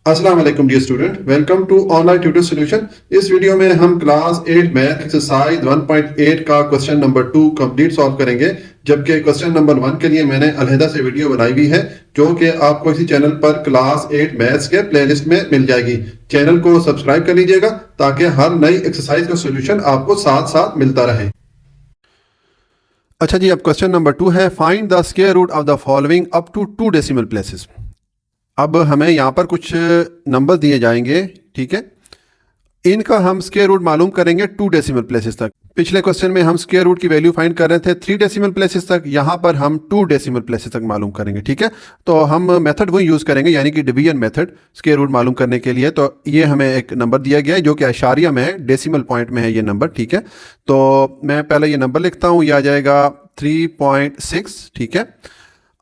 अस्सलाम वालेकुम dear student, welcome to online tutor solution. इस वीडियो में हम क्लास 8 मैथ एक्सरसाइज 1.8 का क्वेश्चन नंबर 2 कंप्लीट सॉल्व करेंगे, जबकि क्वेश्चन नंबर 1 के लिए मैंने अलहदा से वीडियो बनाई हुई है जो कि आपको इसी चैनल पर क्लास 8 मैथ्स के प्लेलिस्ट में मिल जाएगी। चैनल को सब्सक्राइब कर लीजिएगा ताकि हर नई एक्सरसाइज का सोल्यूशन आपको साथ साथ मिलता रहे। अच्छा जी, अब क्वेश्चन नंबर 2 है, find the square root of the following up to 2 decimal places. अब हमें यहाँ पर कुछ नंबर दिए जाएंगे, ठीक है। इनका हम स्क्वायर रूट मालूम करेंगे 2 डेसिमल प्लेसेस तक। पिछले क्वेश्चन में हम स्क्वायर रूट की वैल्यू फाइंड कर रहे थे 3 डेसिमल प्लेसेस तक, यहाँ पर हम 2 डेसिमल प्लेसेस तक मालूम करेंगे, ठीक है। तो हम मेथड वही यूज़ करेंगे, यानी कि डिवीजन मेथड स्क्वायर रूट मालूम करने के लिए। तो ये हमें एक नंबर दिया गया है जो कि अशारिया में है, डेसिमल पॉइंट में है ये नंबर, ठीक है। तो मैं पहले ये नंबर लिखता हूँ, ये आ जाएगा 3.6, ठीक है।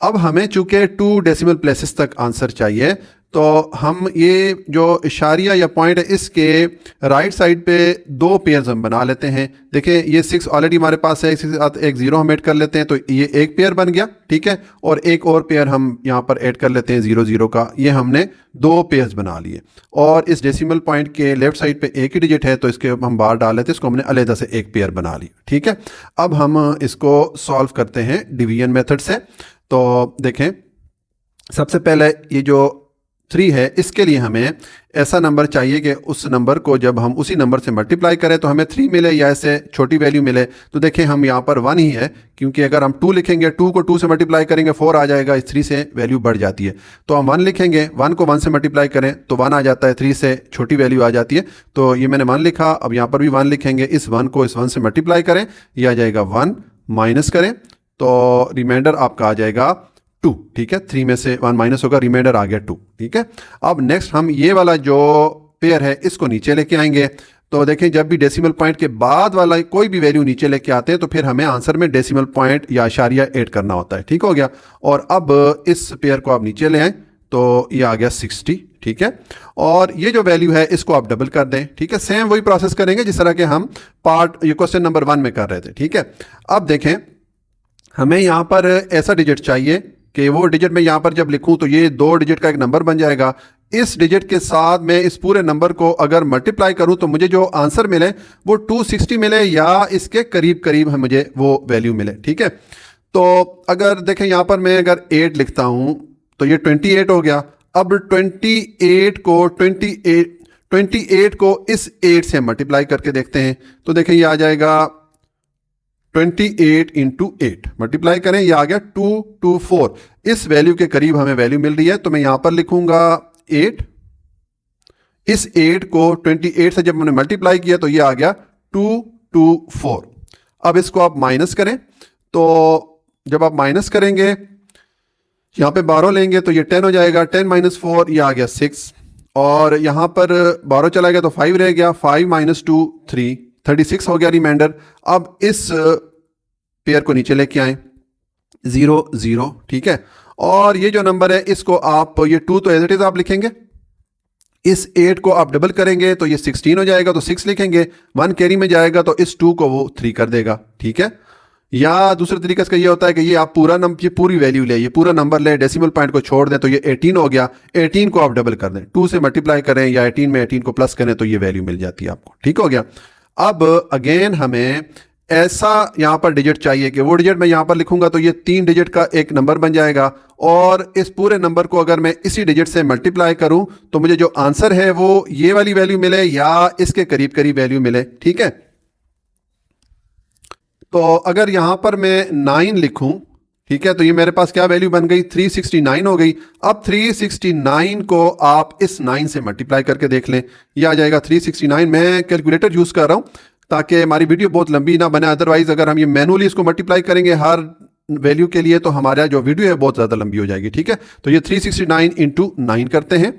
अब हमें चूंकि 2 डेसिमल प्लेसेस तक आंसर चाहिए, तो हम ये जो इशारिया या पॉइंट है इसके राइट साइड पे 2 पेयर्स हम बना लेते हैं। देखिए ये 6 ऑलरेडी हमारे पास है, इसके साथ एक 0 हम ऐड कर लेते हैं, तो ये एक पेयर बन गया, ठीक है। और एक और पेयर हम यहाँ पर ऐड कर लेते हैं 0 0 का, ये हमने 2 पेयर्स बना लिए। और इस डेसिमल पॉइंट के लेफ्ट साइड पे एक ही डिजिट है, तो इसके हम बाहर डाल लेते हैं, इसको हमने अलहदा से एक पेयर बना लिया, ठीक है। अब हम इसको सॉल्व करते हैं डिवीजन मेथड से। तो देखें, सबसे पहले ये जो 3 है, इसके लिए हमें ऐसा नंबर चाहिए कि उस नंबर को जब हम उसी नंबर से मल्टीप्लाई करें तो हमें 3 मिले या ऐसे छोटी वैल्यू मिले। तो देखें हम यहाँ पर 1 ही है, क्योंकि अगर हम 2 लिखेंगे, 2 को 2 से मल्टीप्लाई करेंगे 4 आ जाएगा, इस 3 से वैल्यू बढ़ जाती है। तो हम 1 लिखेंगे, 1 को 1 से मल्टीप्लाई करें तो 1 आ जाता है, 3 से छोटी वैल्यू आ जाती है। तो ये मैंने 1 लिखा, अब यहाँ पर भी 1 लिखेंगे, इस 1 को इस 1 से मल्टीप्लाई करें, यह आ जाएगा 1, माइनस करें तो रिमाइंडर आपका आ जाएगा 2, ठीक है। 3 में से 1 माइनस होगा, रिमाइंडर आ गया 2, ठीक है। अब नेक्स्ट हम ये वाला जो पेयर है इसको नीचे लेके आएंगे। तो देखें, जब भी डेसिमल पॉइंट के बाद वाला कोई भी वैल्यू नीचे लेके आते हैं तो फिर हमें आंसर में डेसिमल पॉइंट या इशारिया ऐड करना होता है, ठीक हो गया। और अब इस पेयर को आप नीचे ले आए तो ये आ गया 60, ठीक है। और ये जो वैल्यू है इसको आप डबल कर दें, ठीक है। सेम वही प्रोसेस करेंगे जिस तरह के हम ये क्वेश्चन नंबर 1 में कर रहे थे, ठीक है। अब देखें, हमें यहाँ पर ऐसा डिजिट चाहिए कि वो डिजिट में यहाँ पर जब लिखूं तो ये 2 डिजिट का एक नंबर बन जाएगा। इस डिजिट के साथ मैं इस पूरे नंबर को अगर मल्टीप्लाई करूं तो मुझे जो आंसर मिले वो 260 मिले या इसके करीब करीब है मुझे वो वैल्यू मिले, ठीक है। तो अगर देखें यहाँ पर मैं अगर 8 लिखता हूं तो ये 28 हो गया। अब 28 को इस 8 से मल्टीप्लाई करके देखते हैं, तो देखें ये आ जाएगा 28 इंटू 8 मल्टीप्लाई करें, यह आ गया 224। इस वैल्यू के करीब हमें वैल्यू मिल रही है, तो मैं यहां पर लिखूंगा 8। इस 8 को 28 से जब मैंने मल्टीप्लाई किया तो यह आ गया 224। अब इसको आप माइनस करें, तो जब आप माइनस करेंगे यहां पे 12 लेंगे तो ये 10 हो जाएगा, 10 माइनस 4 ये आ गया 6। और यहां पर 12 चला गया तो 5 रह गया, 5 माइनस 2 3, 36 हो गया रिमाइंडर। अब इस पेयर को नीचे लेके आए 0 0, ठीक है। और ये जो नंबर है इसको आप ये 2 तो एज इट इज आप लिखेंगे, इस 8 को आप डबल करेंगे तो ये 16 हो जाएगा, तो 6 लिखेंगे, 1 कैरी में जाएगा तो इस 2 को वो 3 कर देगा, ठीक है। या दूसरे तरीके से ये होता है कि ये आप पूरा नंबर, ये पूरी वैल्यू ले, ये पूरा नंबर ले, डेसिमल पॉइंट को छोड़ दें तो ये 18 हो गया। 18 को आप डबल कर दें, 2 से मल्टीप्लाई करें या 18 में 18 को प्लस करें तो ये वैल्यू मिल जाती है आपको, ठीक हो गया। अब अगेन हमें ऐसा यहां पर डिजिट चाहिए कि वो डिजिट मैं यहां पर लिखूंगा तो ये 3 डिजिट का एक नंबर बन जाएगा। और इस पूरे नंबर को अगर मैं इसी डिजिट से मल्टीप्लाई करूं तो मुझे जो आंसर है वो ये वाली वैल्यू मिले या इसके करीब करीब वैल्यू मिले, ठीक है। तो अगर यहां पर मैं 9 लिखूं, ठीक है, तो ये मेरे पास क्या वैल्यू बन गई, 369 हो गई। अब 369 को आप इस 9 से मल्टीप्लाई करके देख लें, ये आ जाएगा 369। मैं कैलकुलेटर यूज कर रहा हूं ताकि हमारी वीडियो बहुत लंबी ना बने, अदरवाइज अगर हम ये मैनुअली इसको मल्टीप्लाई करेंगे हर वैल्यू के लिए तो हमारा जो वीडियो है बहुत ज़्यादा लंबी हो जाएगी, ठीक है। तो ये 369 इंटू 9 करते हैं,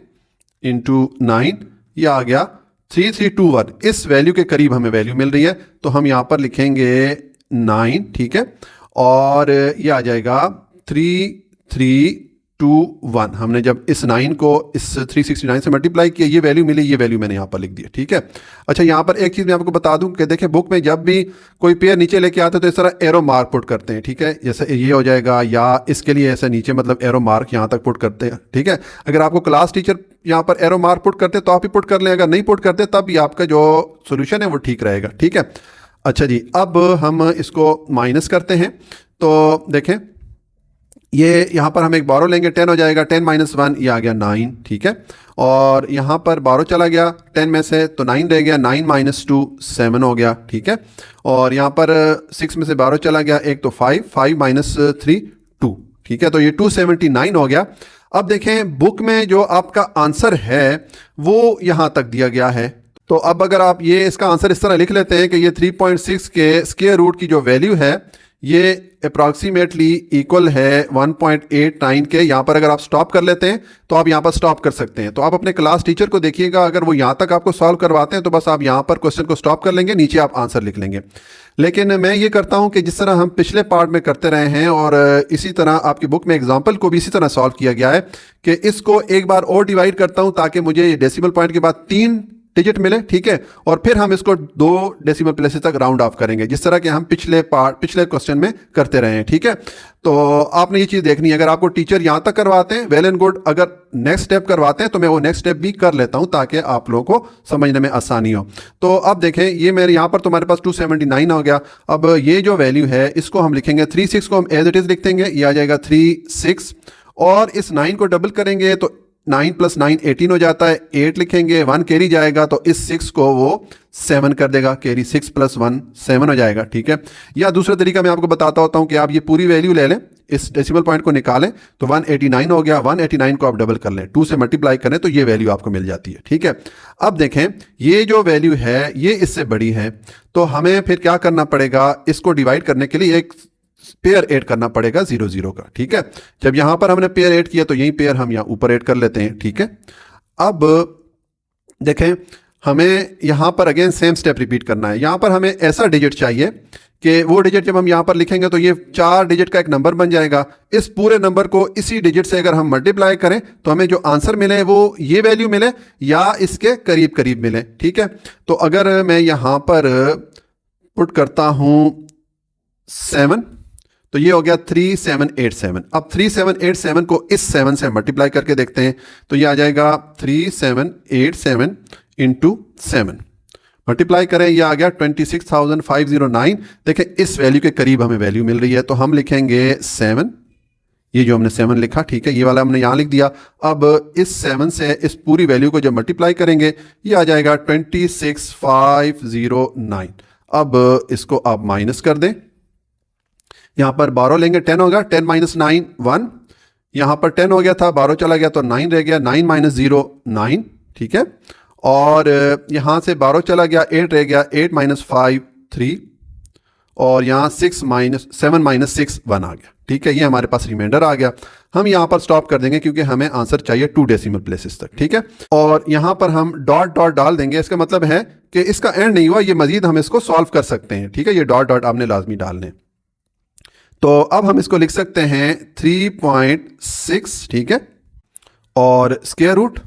इंटू 9, यह आ गया 3321। इस वैल्यू के करीब हमें वैल्यू मिल रही है, तो हम यहाँ पर लिखेंगे 9, ठीक है। और ये आ जाएगा 3321, 1 हमने जब इस 9 को इस 369 से मल्टीप्लाई किया, ये वैल्यू मिली, ये वैल्यू मैंने यहाँ पर लिख दी, ठीक है। अच्छा, यहाँ पर एक चीज़ मैं आपको बता दूं कि देखिए बुक में जब भी कोई पेयर नीचे लेके आते हैं तो इस तरह एरो मार्क पुट करते हैं, ठीक है। जैसे ये हो जाएगा, या इसके लिए ऐसा नीचे मतलब एरो मार्क यहाँ तक पुट करते हैं, ठीक है। अगर आपको क्लास टीचर यहाँ पर एरो मार्क पुट करते तो आप ही पुट कर लें, अगर नहीं पुट करते तब भी आपका जो सोल्यूशन है वो ठीक रहेगा, ठीक है। अच्छा जी, अब हम इसको माइनस करते हैं। तो देखें, ये यहाँ पर हम एक बारो लेंगे, 10 हो जाएगा, 10 माइनस 1 ये आ गया 9, ठीक है। और यहाँ पर बारो चला गया 10 में से तो 9 रह गया, 9 माइनस 2 7 हो गया, ठीक है। और यहाँ पर 6 में से बारो चला गया एक तो 5 माइनस 3 2, ठीक है। तो ये 279 हो गया। अब देखें बुक में जो आपका आंसर है वो यहाँ तक दिया गया है। तो अब अगर आप ये इसका आंसर इस तरह लिख लेते हैं कि ये 3.6 के स्क्वायर रूट की जो वैल्यू है ये अप्रॉक्सीमेटली इक्वल है 1.89 के। यहाँ पर अगर आप स्टॉप कर लेते हैं तो आप यहाँ पर स्टॉप कर सकते हैं। तो आप अपने क्लास टीचर को देखिएगा, अगर वो यहाँ तक आपको सॉल्व करवाते हैं तो बस आप यहाँ पर क्वेश्चन को स्टॉप कर लेंगे, नीचे आप आंसर लिख लेंगे। लेकिन मैं ये करता हूँ कि जिस तरह हम पिछले पार्ट में करते रहे हैं और इसी तरह आपकी बुक में एग्जाम्पल को भी इसी तरह सॉल्व किया गया है कि इसको एक बार और डिवाइड करता हूँ ताकि मुझे डेसिमल पॉइंट के बाद 3 डिजिट मिले, ठीक है। और फिर हम इसको 2 डेसिमल प्लेसेस तक राउंड ऑफ करेंगे, जिस तरह के हम पिछले क्वेश्चन में करते रहे हैं, ठीक है। तो आपने ये चीज़ देखनी है, अगर आपको टीचर यहाँ तक करवाते हैं वेल एंड गुड, अगर नेक्स्ट स्टेप करवाते हैं तो मैं वो नेक्स्ट स्टेप भी कर लेता हूँ ताकि आप लोगों को समझने में आसानी हो। तो अब देखें, ये मेरे यहाँ पर तुम्हारे पास 279 हो गया। अब ये जो वैल्यू है इसको हम लिखेंगे 36 को हम एज इट इज़ लिख देंगे, ये आ जाएगा 36 और इस 9 को डबल करेंगे तो 9 + 9 18 हो जाता है, 8 लिखेंगे, 1 कैरी जाएगा तो इस 6 को वो 7 कर देगा, कैरी 6 + 1 7 हो जाएगा, ठीक है। या दूसरा तरीका मैं आपको बताता होता हूँ कि आप ये पूरी वैल्यू ले लें, इस डेसिमल पॉइंट को निकालें तो 189 हो गया, 189 को आप डबल कर लें, 2 से मल्टीप्लाई करें तो ये वैल्यू आपको मिल जाती है, ठीक है। अब देखें ये जो वैल्यू है ये इससे बड़ी है, तो हमें फिर क्या करना पड़ेगा, इसको डिवाइड करने के लिए एक पेयर ऐड करना पड़ेगा 0 0 का, ठीक है। जब यहां पर हमने पेयर ऐड किया तो यही पेयर हम यहां ऊपर ऐड कर लेते हैं, ठीक है। अब देखें हमें यहां पर अगेन सेम स्टेप रिपीट करना है। यहां पर हमें ऐसा डिजिट चाहिए कि वो डिजिट जब हम यहां पर लिखेंगे तो ये 4 डिजिट का एक नंबर बन जाएगा। इस पूरे नंबर को इसी डिजिट से अगर हम मल्टीप्लाई करें तो हमें जो आंसर मिले वो ये वैल्यू मिले या इसके करीब करीब मिले, ठीक है। तो अगर मैं यहां पर पुट करता हूं 7 तो ये हो गया 3787। अब 3787 को इस 7 से मल्टीप्लाई करके देखते हैं तो ये आ जाएगा 3787 × 7 मल्टीप्लाई करें, ये आ गया 26,509। देखें इस वैल्यू के करीब हमें वैल्यू मिल रही है तो हम लिखेंगे 7, ये जो हमने 7 लिखा, ठीक है, ये वाला हमने यहाँ लिख दिया। अब इस 7 से इस पूरी वैल्यू को जब मल्टीप्लाई करेंगे ये आ जाएगा 26,509। अब इसको आप माइनस कर दें, यहाँ पर 12 लेंगे 10 होगा, 10 माइनस 9 1, यहाँ पर 10 हो गया था, 12 चला गया तो 9 रह गया, 9 माइनस 0 9, ठीक है। और यहाँ से 12 चला गया 8 रह गया, 8 माइनस 5 3 और यहाँ 7 माइनस 6 1 आ गया, ठीक है। ये हमारे पास रिमाइंडर आ गया। हम यहाँ पर स्टॉप कर देंगे क्योंकि हमें आंसर चाहिए 2 डेसिमल प्लेसेस तक, ठीक है। और यहाँ पर हम डॉट डॉट डाल देंगे, इसका मतलब है कि इसका एंड नहीं हुआ, ये मजीद हम इसको सॉल्व कर सकते हैं, ठीक है। ये डॉट डॉट आपने लाजमी डालने। तो अब हम इसको लिख सकते हैं 3.6, ठीक है, और स्क्वायर रूट,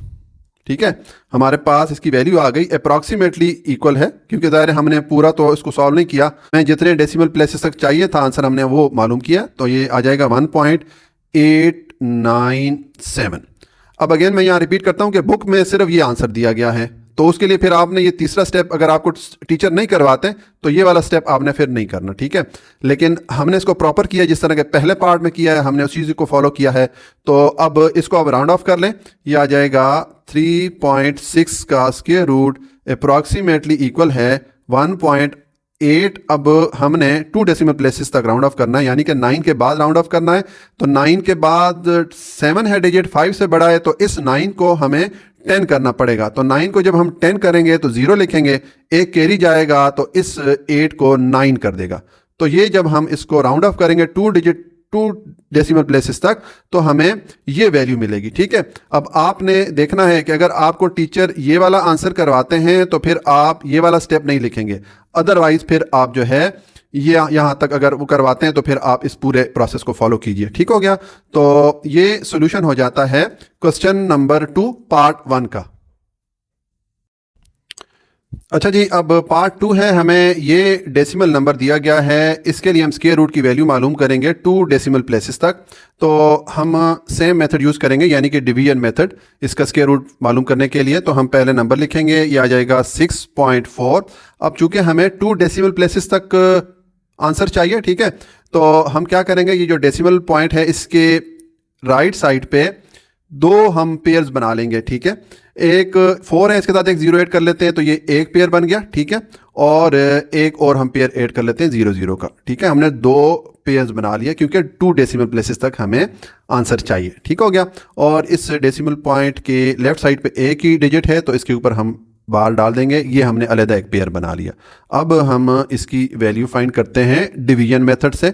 ठीक है। हमारे पास इसकी वैल्यू आ गई, अप्रॉक्सीमेटली इक्वल है क्योंकि ज़ाहिर हमने पूरा तो इसको सॉल्व नहीं किया, मैं जितने डेसिमल प्लेसेस तक चाहिए था आंसर हमने वो मालूम किया, तो ये आ जाएगा 1.897। अब अगेन मैं यहाँ रिपीट करता हूँ कि बुक में सिर्फ ये आंसर दिया गया है, तो उसके लिए फिर आपने ये तीसरा स्टेप अगर आपको टीचर नहीं करवाते तो ये वाला स्टेप आपने फिर नहीं करना, ठीक है। लेकिन हमने इसको प्रॉपर किया जिस तरह के पहले पार्ट में किया है, हमने उस चीज़ को फॉलो किया है। तो अब इसको अब राउंड ऑफ कर लें, ये आ जाएगा 3.6 का स्क्वायर रूट अप्रॉक्सीमेटली इक्वल है 1.8। अब हमने 2 डेसिमल प्लेसेस तक राउंड ऑफ करना है, यानी कि 9 के बाद राउंड ऑफ करना है। तो 9 के बाद 7 है डिजिट, 5 से बड़ा है, तो इस 9 को हमें 10 करना पड़ेगा। तो 9 को जब हम 10 करेंगे तो 0 लिखेंगे, एक कैरी जाएगा तो इस 8 को 9 कर देगा। तो ये जब हम इसको राउंड ऑफ करेंगे 2 डेसिमल प्लेसेस तक तो हमें ये वैल्यू मिलेगी, ठीक है। अब आपने देखना है कि अगर आपको टीचर ये वाला आंसर करवाते हैं तो फिर आप ये वाला स्टेप नहीं लिखेंगे, अदरवाइज फिर आप जो है ये यहाँ तक अगर वो करवाते हैं तो फिर आप इस पूरे प्रोसेस को फॉलो कीजिए। ठीक हो गया। तो ये सॉल्यूशन हो जाता है क्वेश्चन नंबर 2 पार्ट 1 का। अच्छा जी, अब पार्ट 2 है, हमें ये डेसिमल नंबर दिया गया है, इसके लिए हम स्क्वायर रूट की वैल्यू मालूम करेंगे 2 डेसिमल प्लेसेस तक। तो हम सेम मेथड यूज़ करेंगे, यानी कि डिवीजन मेथड, इसका स्क्वायर रूट मालूम करने के लिए। तो हम पहले नंबर लिखेंगे, ये आ जाएगा 6.4। अब चूंकि हमें 2 डेसिमल प्लेसेस तक आंसर चाहिए, ठीक है, तो हम क्या करेंगे, ये जो डेसिमल पॉइंट है इसके राइट साइड पे 2 हम पेयर्स बना लेंगे। ठीक है, एक 4 है, इसके साथ एक 0 ऐड कर लेते हैं, तो ये एक पेयर बन गया। ठीक है, और एक और हम पेयर ऐड कर लेते हैं 0 0 का। ठीक है, हमने 2 पेयर्स बना लिया क्योंकि 2 डेसिमल प्लेसेस तक हमें आंसर चाहिए। ठीक हो गया। और इस डेसिमल पॉइंट के लेफ्ट साइड पे एक ही डिजिट है, तो इसके ऊपर हम बार डाल देंगे। ये हमने अलग एक पेयर बना लिया। अब हम इसकी वैल्यू फाइंड करते हैं डिवीजन मेथड से।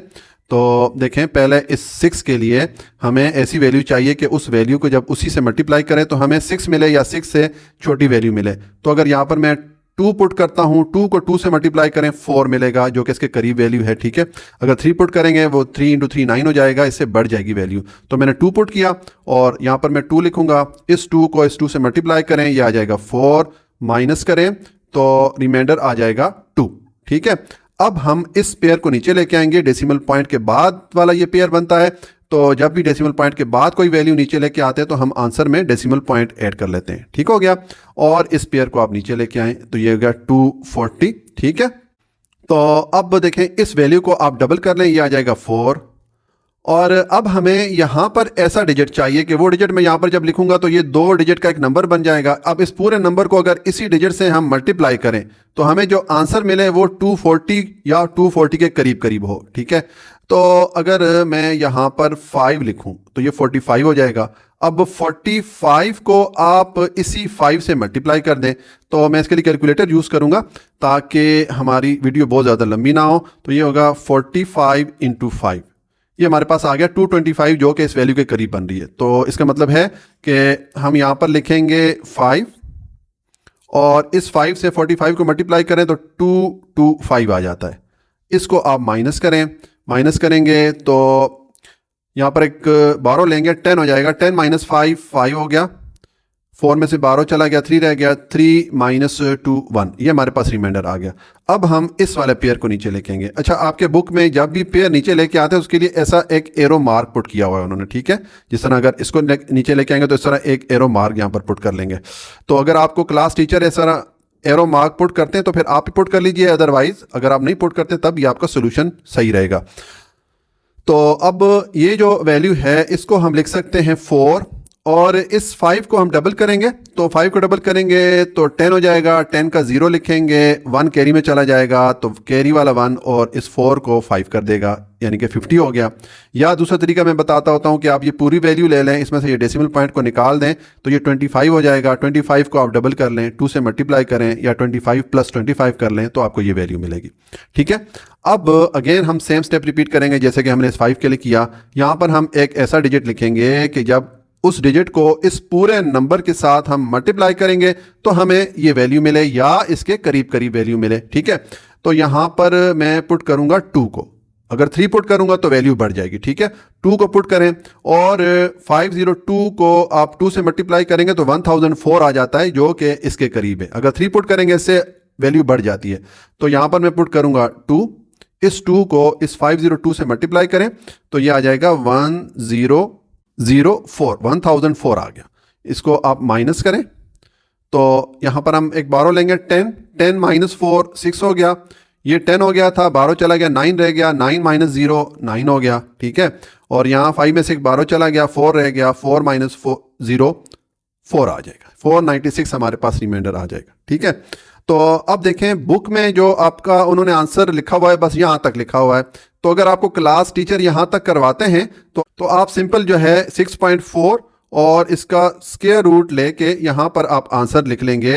तो देखें, पहले इस 6 के लिए हमें ऐसी वैल्यू चाहिए कि उस वैल्यू को जब उसी से मल्टीप्लाई करें तो हमें 6 मिले या 6 से छोटी वैल्यू मिले। तो अगर यहाँ पर मैं 2 पुट करता हूँ, 2 को 2 से मल्टीप्लाई करें 4 मिलेगा, जो कि इसके करीब वैल्यू है। ठीक है, अगर 3 पुट करेंगे वो 3 × 3 9 हो जाएगा, इससे बढ़ जाएगी वैल्यू। तो मैंने 2 पुट किया और यहाँ पर मैं 2 लिखूंगा, इस 2 को इस 2 से मल्टीप्लाई करें, ये आ जाएगा 4, माइनस करें तो रिमाइंडर आ जाएगा 2। ठीक है, अब हम इस पेयर को नीचे लेके आएंगे, डेसिमल पॉइंट के बाद वाला ये पेयर बनता है। तो जब भी डेसिमल पॉइंट के बाद कोई वैल्यू नीचे लेके आते हैं तो हम आंसर में डेसिमल पॉइंट ऐड कर लेते हैं। ठीक हो गया। और इस पेयर को आप नीचे लेके आए तो ये हो गया 240। ठीक है, तो अब देखें, इस वैल्यू को आप डबल कर लें, ये आ जाएगा 4। और अब हमें यहाँ पर ऐसा डिजिट चाहिए कि वो डिजिट मैं यहाँ पर जब लिखूंगा तो ये 2 डिजिट का एक नंबर बन जाएगा। अब इस पूरे नंबर को अगर इसी डिजिट से हम मल्टीप्लाई करें तो हमें जो आंसर मिले वो 240 या 240 के करीब करीब हो। ठीक है, तो अगर मैं यहाँ पर 5 लिखूं तो ये 45 हो जाएगा। अब 45 को आप इसी 5 से मल्टीप्लाई कर दें। तो मैं इसके लिए कैलकुलेटर यूज़ करूँगा ताकि हमारी वीडियो बहुत ज़्यादा लंबी ना हो। तो ये होगा 45 × 5, ये हमारे पास आ गया 225, जो कि इस वैल्यू के करीब बन रही है। तो इसका मतलब है कि हम यहाँ पर लिखेंगे 5 और इस 5 से 45 को मल्टीप्लाई करें तो 225 आ जाता है। इसको आप माइनस करें, माइनस करेंगे तो यहाँ पर एक 12 लेंगे, 10 हो जाएगा। 10 - 5 5 हो गया, 4 में से 12 चला गया, 3 रह गया, 3 - 2 1, ये हमारे पास रिमाइंडर आ गया। अब हम इस वाले पेयर को नीचे लेके आएंगे। अच्छा, आपके बुक में जब भी पेयर नीचे लेके आते हैं उसके लिए ऐसा एक एरो मार्क पुट किया हुआ है उन्होंने। ठीक है, जिस तरह अगर इसको नीचे लेके आएंगे तो इस तरह एक एरो मार्क यहाँ पर पुट कर लेंगे। तो अगर आपको क्लास टीचर इस तरह एरो मार्क पुट करते हैं तो फिर आप ही पुट कर लीजिए, अदरवाइज अगर आप नहीं पुट करते तब ये आपका सोल्यूशन सही रहेगा। तो अब ये जो वैल्यू है इसको हम लिख सकते हैं 4, और इस 5 को हम डबल करेंगे। तो 5 को डबल करेंगे तो 10 हो जाएगा। 10 का 0 लिखेंगे, 1 कैरी में चला जाएगा, तो कैरी वाला 1 और इस 4 को 5 कर देगा, यानी कि 50 हो गया। या दूसरा तरीका मैं बताता होता हूँ कि आप ये पूरी वैल्यू ले लें, इसमें से ये डेसिमल पॉइंट को निकाल दें तो ये 25 हो जाएगा। 25 को आप डबल कर लें, 2 से मल्टीप्लाई करें या 25 + 25 कर लें तो आपको ये वैल्यू मिलेगी। ठीक है, अब अगेन हम सेम स्टेप रिपीट करेंगे जैसे कि हमने इस 5 के लिए किया। यहाँ पर हम एक ऐसा डिजिट लिखेंगे कि जब उस डिजिट को इस पूरे नंबर के साथ हम मल्टीप्लाई करेंगे तो हमें ये वैल्यू मिले या इसके करीब करीब वैल्यू मिले। ठीक है, तो यहाँ पर मैं पुट करूँगा 2 को, अगर 3 पुट करूँगा तो वैल्यू बढ़ जाएगी। ठीक है, 2 को पुट करें और 502 को आप 2 से मल्टीप्लाई करेंगे तो 1004 आ जाता है, जो कि इसके करीब है। अगर 3 पुट करेंगे इससे वैल्यू बढ़ जाती है। तो यहाँ पर मैं पुट करूँगा 2, इस 2 को इस 502 से मल्टीप्लाई करें तो ये आ जाएगा 1004 आ गया। इसको आप माइनस करें तो यहाँ पर हम एक 12 लेंगे, 10 - 4 6 हो गया। ये 10 हो गया था, 12 चला गया, 9 रह गया, 9 - 0 9 हो गया। ठीक है, और यहाँ 5 में से एक 12 चला गया, 4 रह गया, 4 - 0 4 आ जाएगा। 496 हमारे पास रिमाइंडर आ जाएगा। ठीक है, तो अब देखें बुक में जो आपका उन्होंने आंसर लिखा हुआ है बस यहाँ तक लिखा हुआ है। तो अगर आपको क्लास टीचर यहाँ तक करवाते हैं तो आप सिंपल जो है 6.4 और इसका स्क्वायर रूट लेके यहाँ पर आप आंसर लिख लेंगे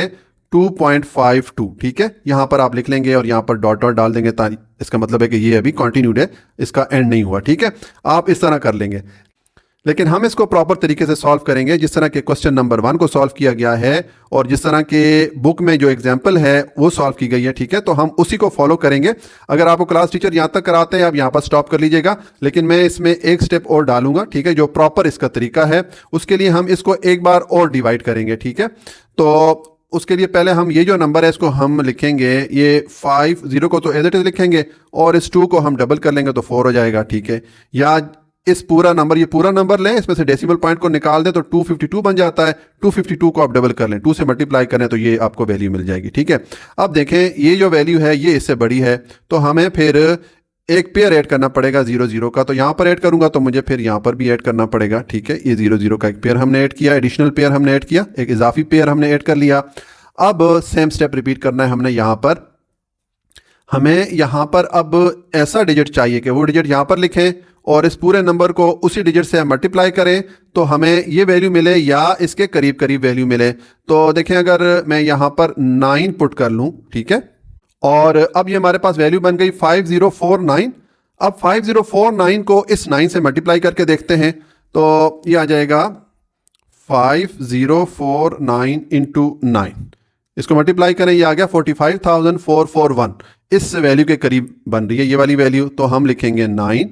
2.52। ठीक है, यहाँ पर आप लिख लेंगे और यहाँ पर डॉट डॉट डाल देंगे, इसका मतलब है कि ये अभी कंटिन्यूड है, इसका एंड नहीं हुआ। ठीक है, आप इस तरह कर लेंगे। लेकिन हम इसको प्रॉपर तरीके से सॉल्व करेंगे जिस तरह के क्वेश्चन नंबर 1 को सॉल्व किया गया है और जिस तरह के बुक में जो एग्जाम्पल है वो सॉल्व की गई है, ठीक है। तो हम उसी को फॉलो करेंगे। अगर आपको क्लास टीचर यहाँ तक कराते हैं आप यहाँ पर स्टॉप कर लीजिएगा, लेकिन मैं इसमें एक स्टेप और डालूंगा, ठीक है, जो प्रॉपर इसका तरीका है। उसके लिए हम इसको एक बार और डिवाइड करेंगे, ठीक है। तो उसके लिए पहले हम ये जो नंबर है इसको हम लिखेंगे, ये 5 0 को तो एज इट इज लिखेंगे और इस 2 को हम डबल कर लेंगे तो 4 हो जाएगा, ठीक है। या इस पूरा नंबर, ये पूरा नंबर लें, इसमें से डेसिमल पॉइंट को निकाल दें तो 252 बन जाता है। 252 को आप डबल कर लें, 2 से मल्टीप्लाई करें तो ये आपको वैल्यू मिल जाएगी, ठीक है। अब देखें ये जो वैल्यू है ये इससे बड़ी है, तो हमें फिर एक पेयर ऐड करना पड़ेगा 0 0 का। तो यहाँ पर ऐड करूंगा तो मुझे फिर यहाँ पर भी ऐड करना पड़ेगा, ठीक है। ये 0 0 का एक पेयर हमने ऐड किया, एडिशनल पेयर हमने ऐड किया, एक इजाफी पेयर हमने ऐड कर लिया। अब सेम स्टेप रिपीट करना है हमने यहाँ पर। हमें यहाँ पर अब ऐसा डिजिट चाहिए कि वो डिजिट यहाँ पर लिखें और इस पूरे नंबर को उसी डिजिट से मल्टीप्लाई करें तो हमें ये वैल्यू मिले या इसके करीब करीब वैल्यू मिले। तो देखें अगर मैं यहाँ पर 9 पुट कर लूँ, ठीक है, और अब ये हमारे पास वैल्यू बन गई 5049। अब 5049 को इस 9 से मल्टीप्लाई करके देखते हैं तो ये आ जाएगा 5049 इंटू 9। इसको मल्टीप्लाई करें, ये आ गया 45,441। इस वैल्यू के करीब बन रही है ये वाली वैल्यू, तो हम लिखेंगे 9,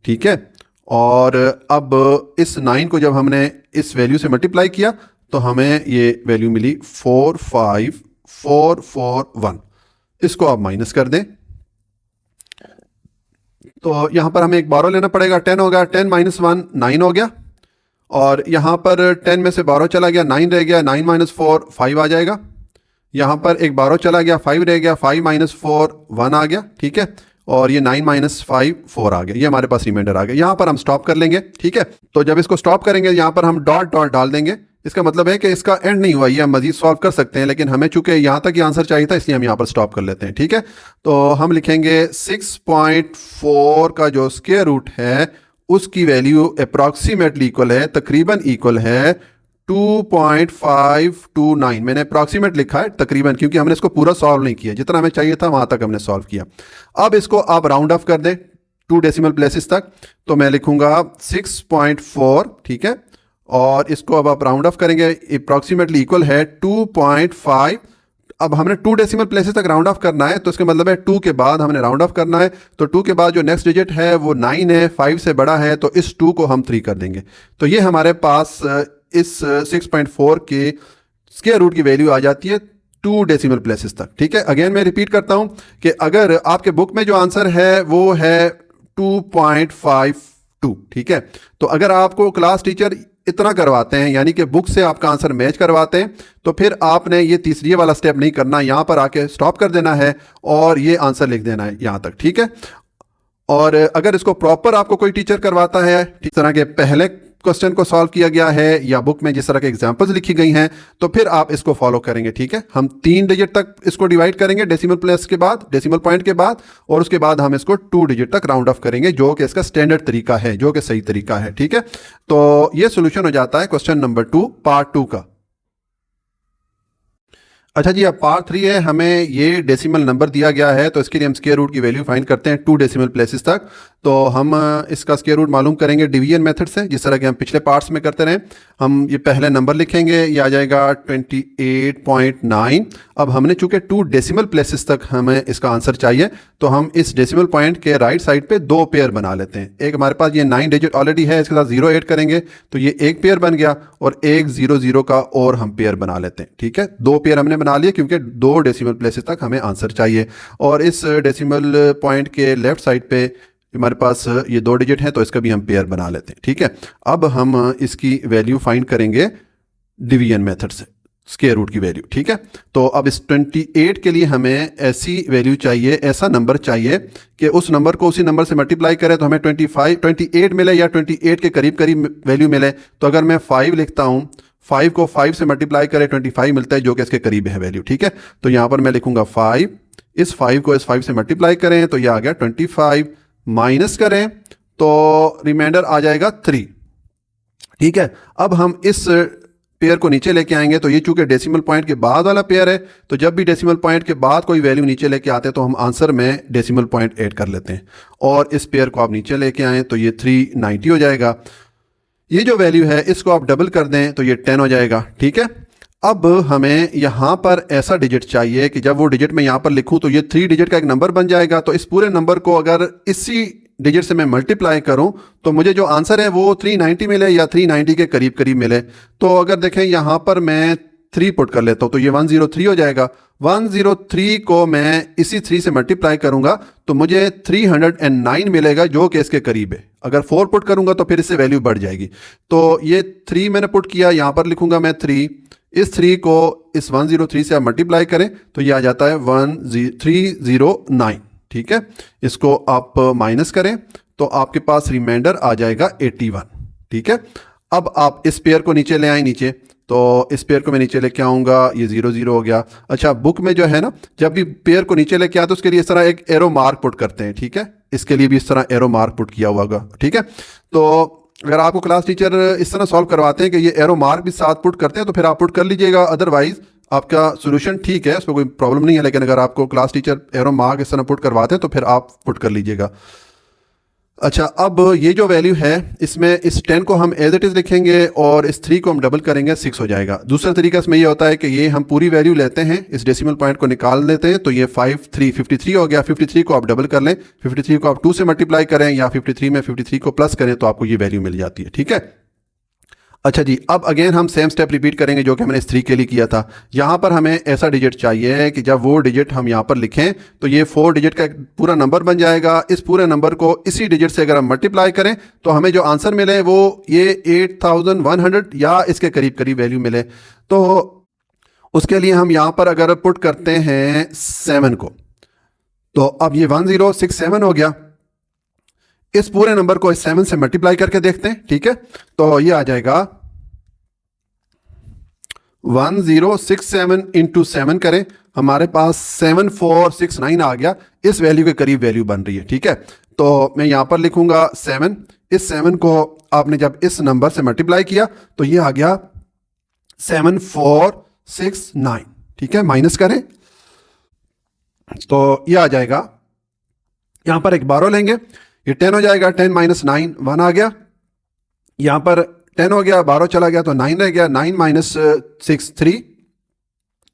ठीक है। और अब इस 9 को जब हमने इस वैल्यू से मल्टीप्लाई किया तो हमें ये वैल्यू मिली 45441। इसको आप माइनस कर दें तो यहां पर हमें एक 12 लेना पड़ेगा, 10 हो गया, 10 माइनस 1 9 हो गया। और यहाँ पर 10 में से 12 चला गया, 9 रह गया, 9 माइनस 4 5 आ जाएगा। यहाँ पर एक 12 चला गया, 5 रह गया, 5 माइनस 4 1 आ गया, ठीक है। और ये 9 माइनस 5 4 आ गया, ये हमारे पास रिमाइंडर आ गया। यहाँ पर हम स्टॉप कर लेंगे, ठीक है। तो जब इसको स्टॉप करेंगे यहाँ पर हम डॉट डॉट डाल देंगे। इसका मतलब है कि इसका एंड नहीं हुआ, ये हम मजीद सॉल्व कर सकते हैं, लेकिन हमें चूंकि यहाँ तक ये आंसर चाहिए था इसलिए हम यहाँ पर स्टॉप कर लेते हैं, ठीक है। तो हम लिखेंगे 6.4 का जो स्क्वायर रूट है उसकी वैल्यू अप्रॉक्सीमेटली इक्वल है, तकरीबन इक्वल है 2.529। मैंने अप्रॉक्सीमेट लिखा है तकरीबन, क्योंकि हमने इसको पूरा सॉल्व नहीं किया, जितना हमें चाहिए था वहां तक हमने सॉल्व किया। अब इसको आप राउंड ऑफ कर दें 2 डेसिमल प्लेसेस तक, तो मैं लिखूंगा 6.4, ठीक है। और इसको अब आप राउंड ऑफ करेंगे, अप्रॉक्सीमेटली इक्वल है 2.5। अब हमने 2 डेसिमल प्लेसेस तक राउंड ऑफ करना है, तो इसका मतलब है 2 के बाद हमने राउंड ऑफ करना है। तो 2 के बाद जो नेक्स्ट डिजिट है वो 9 है, 5 से बड़ा है, तो इस 2 को हम 3 कर देंगे। तो ये हमारे पास इस 6.4 के स्क्वायर रूट की वैल्यू आ जाती है 2 डेसिमल प्लेसेस तक, ठीक है। अगेन मैं रिपीट करता हूं कि अगर आपके बुक में जो आंसर है वो है 2.52, ठीक है। तो अगर आपको क्लास टीचर इतना करवाते हैं, यानी कि बुक से आपका आंसर मैच करवाते हैं, तो फिर आपने ये तीसरी वाला स्टेप नहीं करना, यहां पर आके स्टॉप कर देना है और ये आंसर लिख देना है यहां तक, ठीक है। और अगर इसको प्रॉपर आपको कोई टीचर करवाता है, इस तरह के पहले क्वेश्चन को सॉल्व किया गया है या बुक में जिस तरह के एग्जांपल्स लिखी गई हैं, तो फिर आप इसको फॉलो करेंगे, ठीक है। हम 3 डिजिट तक इसको डिवाइड करेंगे डेसिमल प्लेस के बाद, डेसिमल पॉइंट के बाद, और उसके बाद हम इसको 2 डिजिट तक राउंड ऑफ करेंगे, जो कि इसका स्टैंडर्ड तरीका है, जो कि सही तरीका है, ठीक है। तो ये सोल्यूशन हो जाता है क्वेश्चन नंबर 2 पार्ट 2 का। अच्छा जी, अब पार्ट 3 है। हमें ये डेसिमल नंबर दिया गया है, तो इसके लिए हम स्क्वायर रूट की वैल्यू फाइंड करते हैं 2 डेसिमल प्लेसेस तक। तो हम इसका स्क्वायर रूट मालूम करेंगे डिवीजन मेथड से, जिस तरह के हम पिछले पार्ट्स में करते रहे। हम ये पहले नंबर लिखेंगे, ये आ जाएगा 28.9। अब हमने चूंकि 2 डेसिमल प्लेसेस तक हमें इसका आंसर चाहिए, तो हम इस डेसिमल पॉइंट के राइट साइड पे 2 पेयर बना लेते हैं। एक हमारे पास ये 9 डिजिट ऑलरेडी है, इसके साथ 0 ऐड करेंगे तो ये एक पेयर बन गया, और एक 0 0 का और हम पेयर बना लेते हैं, ठीक है। 2 पेयर हमने बना लिए क्योंकि 2 डेसिमल प्लेसेस तक हमें आंसर चाहिए। और इस डेसिमल पॉइंट के लेफ्ट साइड पे हमारे पास ये 2 डिजिट हैं, तो इसका भी हम पेयर बना लेते हैं, ठीक है। अब हम इसकी वैल्यू फाइंड करेंगे डिवीजन मेथड से, स्क्वायर रूट की वैल्यू, ठीक है। तो अब इस 28 के लिए हमें ऐसी वैल्यू चाहिए, ऐसा नंबर चाहिए कि उस नंबर को उसी नंबर से मल्टीप्लाई करें तो हमें 28 मिले या 28 के करीब करीब वैल्यू मिले। तो अगर मैं 5 लिखता हूँ, 5 को 5 से मल्टीप्लाई करें 25 मिलता है, जो कि इसके करीब है वैल्यू, ठीक है। तो यहाँ पर मैं लिखूंगा 5, इस 5 को इस 5 से मल्टीप्लाई करें तो यह आ गया 25, माइनस करें तो रिमाइंडर आ जाएगा 3, ठीक है। अब हम इस पेयर को नीचे लेके आएंगे, तो ये चूंकि डेसिमल पॉइंट के बाद वाला पेयर है, तो जब भी डेसिमल पॉइंट के बाद कोई वैल्यू नीचे लेके आते हैं तो हम आंसर में डेसिमल पॉइंट ऐड कर लेते हैं। और इस पेयर को आप नीचे लेके आएँ तो ये 390 हो जाएगा। ये जो वैल्यू है इसको आप डबल कर दें तो ये 10 हो जाएगा, ठीक है। अब हमें यहाँ पर ऐसा डिजिट चाहिए कि जब वो डिजिट मैं यहाँ पर लिखूँ तो ये 3 डिजिट का एक नंबर बन जाएगा। तो इस पूरे नंबर को अगर इसी डिजिट से मैं मल्टीप्लाई करूँ तो मुझे जो आंसर है वो 390 मिले या 390 के करीब करीब मिले। तो अगर देखें यहाँ पर मैं 3 पुट कर लेता हूँ तो ये 103 हो जाएगा। 103 को मैं इसी 3 से मल्टीप्लाई करूंगा तो मुझे 309 मिलेगा, जो कि इसके करीब है। अगर 4 पुट करूंगा तो फिर इससे वैल्यू बढ़ जाएगी। तो ये 3 मैंने पुट किया, यहाँ पर लिखूंगा मैं 3। इस 3 को इस 103 से आप मल्टीप्लाई करें तो ये आ जाता है 1309, ठीक है। इसको आप माइनस करें तो आपके पास रिमाइंडर आ जाएगा 81, ठीक है। अब आप इस पेयर को नीचे ले आए, नीचे तो इस पेयर को मैं नीचे लेके आऊँगा, ये 0 0 हो गया। अच्छा, बुक में जो है ना, जब भी पेयर को नीचे लेके आए तो उसके लिए इस तरह एक एरो मार्क पुट करते हैं, ठीक है। इसके लिए भी इस तरह एरो मार्क पुट किया हुआ होगा, ठीक है। तो अगर आपको क्लास टीचर इस तरह सॉल्व करवाते हैं कि ये एरो मार्क भी साथ पुट करते हैं तो फिर आप पुट कर लीजिएगा, अदरवाइज आपका सोल्यूशन ठीक है, उसमें कोई प्रॉब्लम नहीं है। लेकिन अगर आपको क्लास टीचर एरो मार्क इस तरह पुट करवाते हैं तो फिर आप पुट कर लीजिएगा। अच्छा, अब ये जो वैल्यू है इसमें इस 10 को हम एज इट इज़ लिखेंगे और इस 3 को हम डबल करेंगे, 6 हो जाएगा। दूसरा तरीका इसमें ये होता है कि ये हम पूरी वैल्यू लेते हैं, इस डेसिमल पॉइंट को निकाल लेते हैं तो ये 53 हो गया। 53 को आप डबल कर लें, 53 को आप 2 से मल्टीप्लाई करें या 53 में 53 को प्लस करें तो आपको ये वैल्यू मिल जाती है, ठीक है। अच्छा जी, अब अगेन हम सेम स्टेप रिपीट करेंगे जो कि हमने इस 3 के लिए किया था। यहाँ पर हमें ऐसा डिजिट चाहिए कि जब वो डिजिट हम यहाँ पर लिखें तो ये 4 डिजिट का एक पूरा नंबर बन जाएगा। इस पूरे नंबर को इसी डिजिट से अगर हम मल्टीप्लाई करें तो हमें जो आंसर मिले वो ये 8100 या इसके करीब करीब वैल्यू मिले। तो उसके लिए हम यहाँ पर अगर पुट करते हैं 7 को तो अब ये 1067 हो गया। इस पूरे नंबर को इस 7 से मल्टीप्लाई करके देखते हैं, ठीक है। तो ये आ जाएगा 1067 इंटू 7 करें, हमारे पास 7469 आ गया। इस वैल्यू के करीब वैल्यू बन रही है, ठीक है। तो मैं यहाँ पर लिखूंगा 7। इस 7 को आपने जब इस नंबर से मल्टीप्लाई किया तो ये आ गया 7469, ठीक है। माइनस करें तो ये आ जाएगा, यहाँ पर एक 12 लेंगे, ये 10 हो जाएगा। 10 माइनस 9 1 आ गया, यहाँ पर 10 हो गया, 12 चला गया तो 9 रह गया। 9 माइनस 6 3,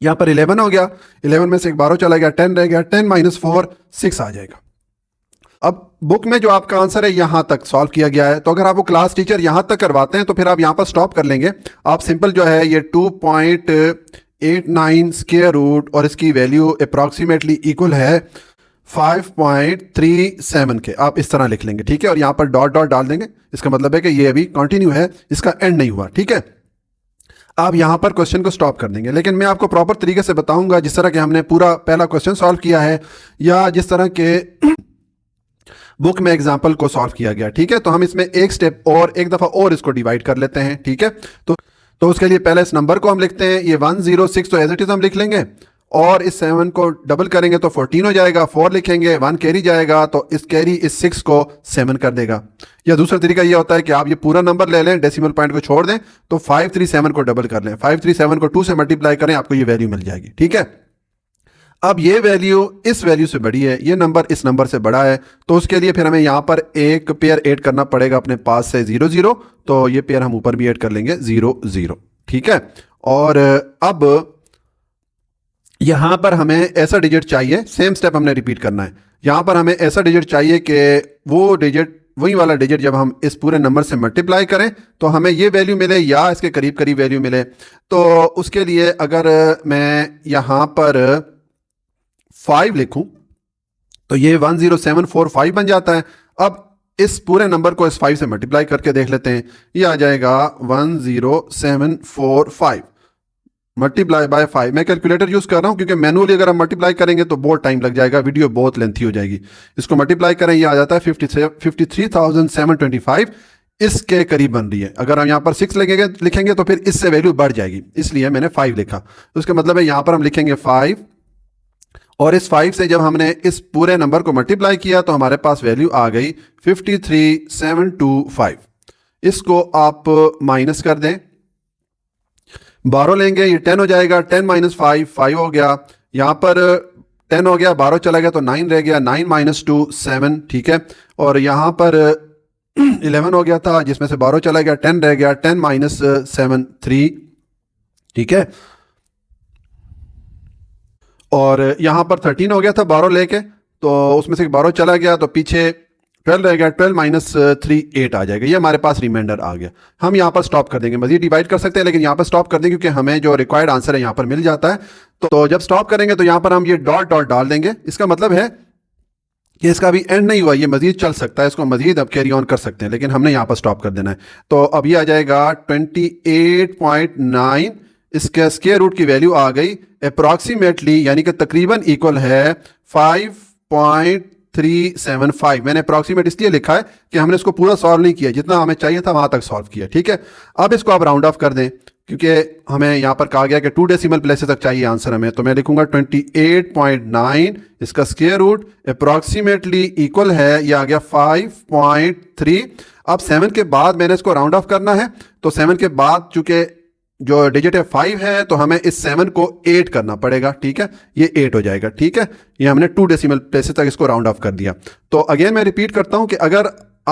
यहाँ पर 11 हो गया, 11 में से एक 12 चला गया, 10 रह गया। 10 माइनस 4 6 आ जाएगा। अब बुक में जो आपका आंसर है यहाँ तक सॉल्व किया गया है। तो अगर आपको क्लास टीचर यहाँ तक करवाते हैं तो फिर आप यहाँ पर स्टॉप कर लेंगे। आप सिंपल जो है ये 2.89 स्क्वायर रूट और इसकी वैल्यू अप्रॉक्सीमेटली इक्वल है 5.37 के, आप इस तरह लिख लेंगे, ठीक है। और यहाँ पर डॉट डॉट डाल देंगे, इसका मतलब है कि ये अभी कंटिन्यू है, इसका एंड नहीं हुआ, ठीक है। आप यहाँ पर क्वेश्चन को स्टॉप कर देंगे। लेकिन मैं आपको प्रॉपर तरीके से बताऊंगा जिस तरह के हमने पूरा पहला क्वेश्चन सॉल्व किया है या जिस तरह के बुक में एग्जाम्पल को सॉल्व किया गया, ठीक है। तो हम इसमें एक स्टेप और एक दफ़ा और इसको डिवाइड कर लेते हैं, ठीक है। तो उसके लिए पहले इस नंबर को हम लिखते हैं, ये 106 तो एज इट इज हम लिख लेंगे और इस 7 को डबल करेंगे तो 14 हो जाएगा। 4 लिखेंगे, 1 कैरी जाएगा तो इस कैरी इस 6 को 7 कर देगा। या दूसरा तरीका ये होता है कि आप ये पूरा नंबर ले लें, डेसिमल पॉइंट को छोड़ दें तो 537 को डबल कर लें, 537 को 2 से मल्टीप्लाई करें, आपको ये वैल्यू मिल जाएगी, ठीक है। अब ये वैल्यू इस वैल्यू से बड़ी है, ये नंबर इस नंबर से बड़ा है, तो उसके लिए फिर हमें यहाँ पर एक पेयर ऐड करना पड़ेगा अपने पास से 0 0, तो ये पेयर हम ऊपर भी ऐड कर लेंगे 0 0, ठीक है। और अब यहां पर हमें ऐसा डिजिट चाहिए, सेम स्टेप हमने रिपीट करना है। यहां पर हमें ऐसा डिजिट चाहिए कि वो डिजिट, वही वाला डिजिट जब हम इस पूरे नंबर से मल्टीप्लाई करें तो हमें ये वैल्यू मिले या इसके करीब करीब वैल्यू मिले। तो उसके लिए अगर मैं यहां पर 5 लिखूं तो ये 10745 बन जाता है। अब इस पूरे नंबर को इस 5 से मल्टीप्लाई करके देख लेते हैं, ये आ जाएगा 10745 मल्टीप्लाई बाय 5। मैं कैलकुलेटर यूज कर रहा हूं क्योंकि मैनुअली अगर हम मल्टीप्लाई करेंगे तो बहुत टाइम लग जाएगा, वीडियो बहुत लेंथी हो जाएगी। इसको मल्टीप्लाई करें, ये आ जाता है 53,725, इसके करीब बन रही है। अगर हम यहाँ पर 6 लिखेंगे तो फिर इससे वैल्यू बढ़ जाएगी, इसलिए मैंने 5 लिखा। तो उसका मतलब है यहाँ पर हम लिखेंगे 5 और इस 5 से जब हमने इस पूरे नंबर को मल्टीप्लाई किया तो हमारे पास वैल्यू आ गई 53,725। इसको आप माइनस कर दें, 12 लेंगे, ये 10 हो जाएगा। 10 माइनस 5 5 हो गया, यहाँ पर 10 हो गया, 12 चला गया तो 9 रह गया। 9 माइनस 2 7, ठीक है। और यहाँ पर 11 हो गया था, जिसमें से 12 चला गया, 10 रह गया, 10 माइनस 7 3, ठीक है। और यहाँ पर 13 हो गया था 12 लेके, तो उसमें से 12 चला गया तो पीछे 12 रह गया, 12 माइनस 3 8 आ जाएगा। ये हमारे पास रिमाइंडर आ गया। हम यहाँ पर स्टॉप कर देंगे, मजीद डिवाइड कर सकते हैं लेकिन यहाँ पर स्टॉप कर देंगे क्योंकि हमें जो रिक्वायर्ड आंसर है यहाँ पर मिल जाता है। तो जब स्टॉप करेंगे तो यहाँ पर हम ये डॉट डॉट डाल देंगे। इसका मतलब है कि इसका अभी एंड नहीं हुआ, ये मजीद चल सकता है, इसको मजीद अब कैरी ऑन कर सकते हैं, लेकिन हमने यहाँ पर स्टॉप कर देना है। तो अब ये आ जाएगा 28.9, इसके स्क्वायर रूट की वैल्यू आ गई अप्रॉक्सीमेटली, यानी कि तकरीबन इक्वल है 5.375। मैंने अप्रॉक्सीमेट इसलिए लिखा है कि हमने इसको पूरा सॉल्व नहीं किया, जितना हमें चाहिए था वहां तक सॉल्व किया, ठीक है। अब इसको आप राउंड ऑफ कर दें क्योंकि हमें यहाँ पर कहा गया कि 2 डेसिमल प्लेसेस तक चाहिए आंसर हमें, तो मैं लिखूंगा 28.9, इसका स्क्वायर रूट अप्रॉक्सीमेटली इक्वल है, ये आ गया 5.3। अब 7 के बाद मैंने इसको राउंड ऑफ करना है, तो 7 के बाद चूंकि जो डिजिट है 5 है तो हमें इस 7 को 8 करना पड़ेगा, ठीक है, ये 8 हो जाएगा, ठीक है। ये हमने 2 डेसिमल प्लेसेस तक इसको राउंड ऑफ कर दिया। तो अगेन मैं रिपीट करता हूं कि अगर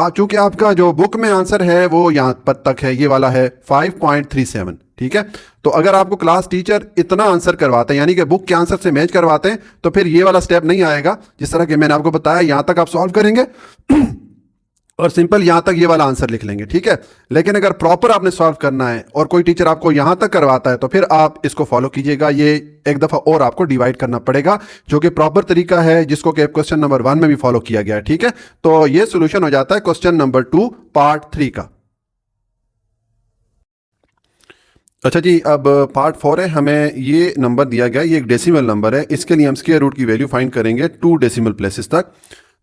चूंकि आपका जो बुक में आंसर है वो यहाँ पर तक है, ये वाला है 5.37, ठीक है। तो अगर आपको क्लास टीचर इतना आंसर करवाते हैं, यानी कि बुक के आंसर से मैच करवाते हैं, तो फिर ये वाला स्टेप नहीं आएगा। जिस तरह कि मैंने आपको बताया, यहाँ तक आप सॉल्व करेंगे और सिंपल यहाँ तक ये वाला आंसर लिख लेंगे, ठीक है। लेकिन अगर प्रॉपर आपने सॉल्व करना है और कोई टीचर आपको यहाँ तक करवाता है तो फिर आप इसको फॉलो कीजिएगा। ये एक दफ़ा और आपको डिवाइड करना पड़ेगा, जो कि प्रॉपर तरीका है, जिसको कि क्वेश्चन नंबर 1 में भी फॉलो किया गया है, ठीक है। तो ये सोल्यूशन हो जाता है क्वेश्चन नंबर 2 पार्ट 3 का। अच्छा जी, अब पार्ट 4 है। हमें ये नंबर दिया गया, ये एक डेसिमल नंबर है, इसके लिए हम स्क्वायर रूट की वैल्यू फाइंड करेंगे 2 डेसिमल प्लेसेस तक।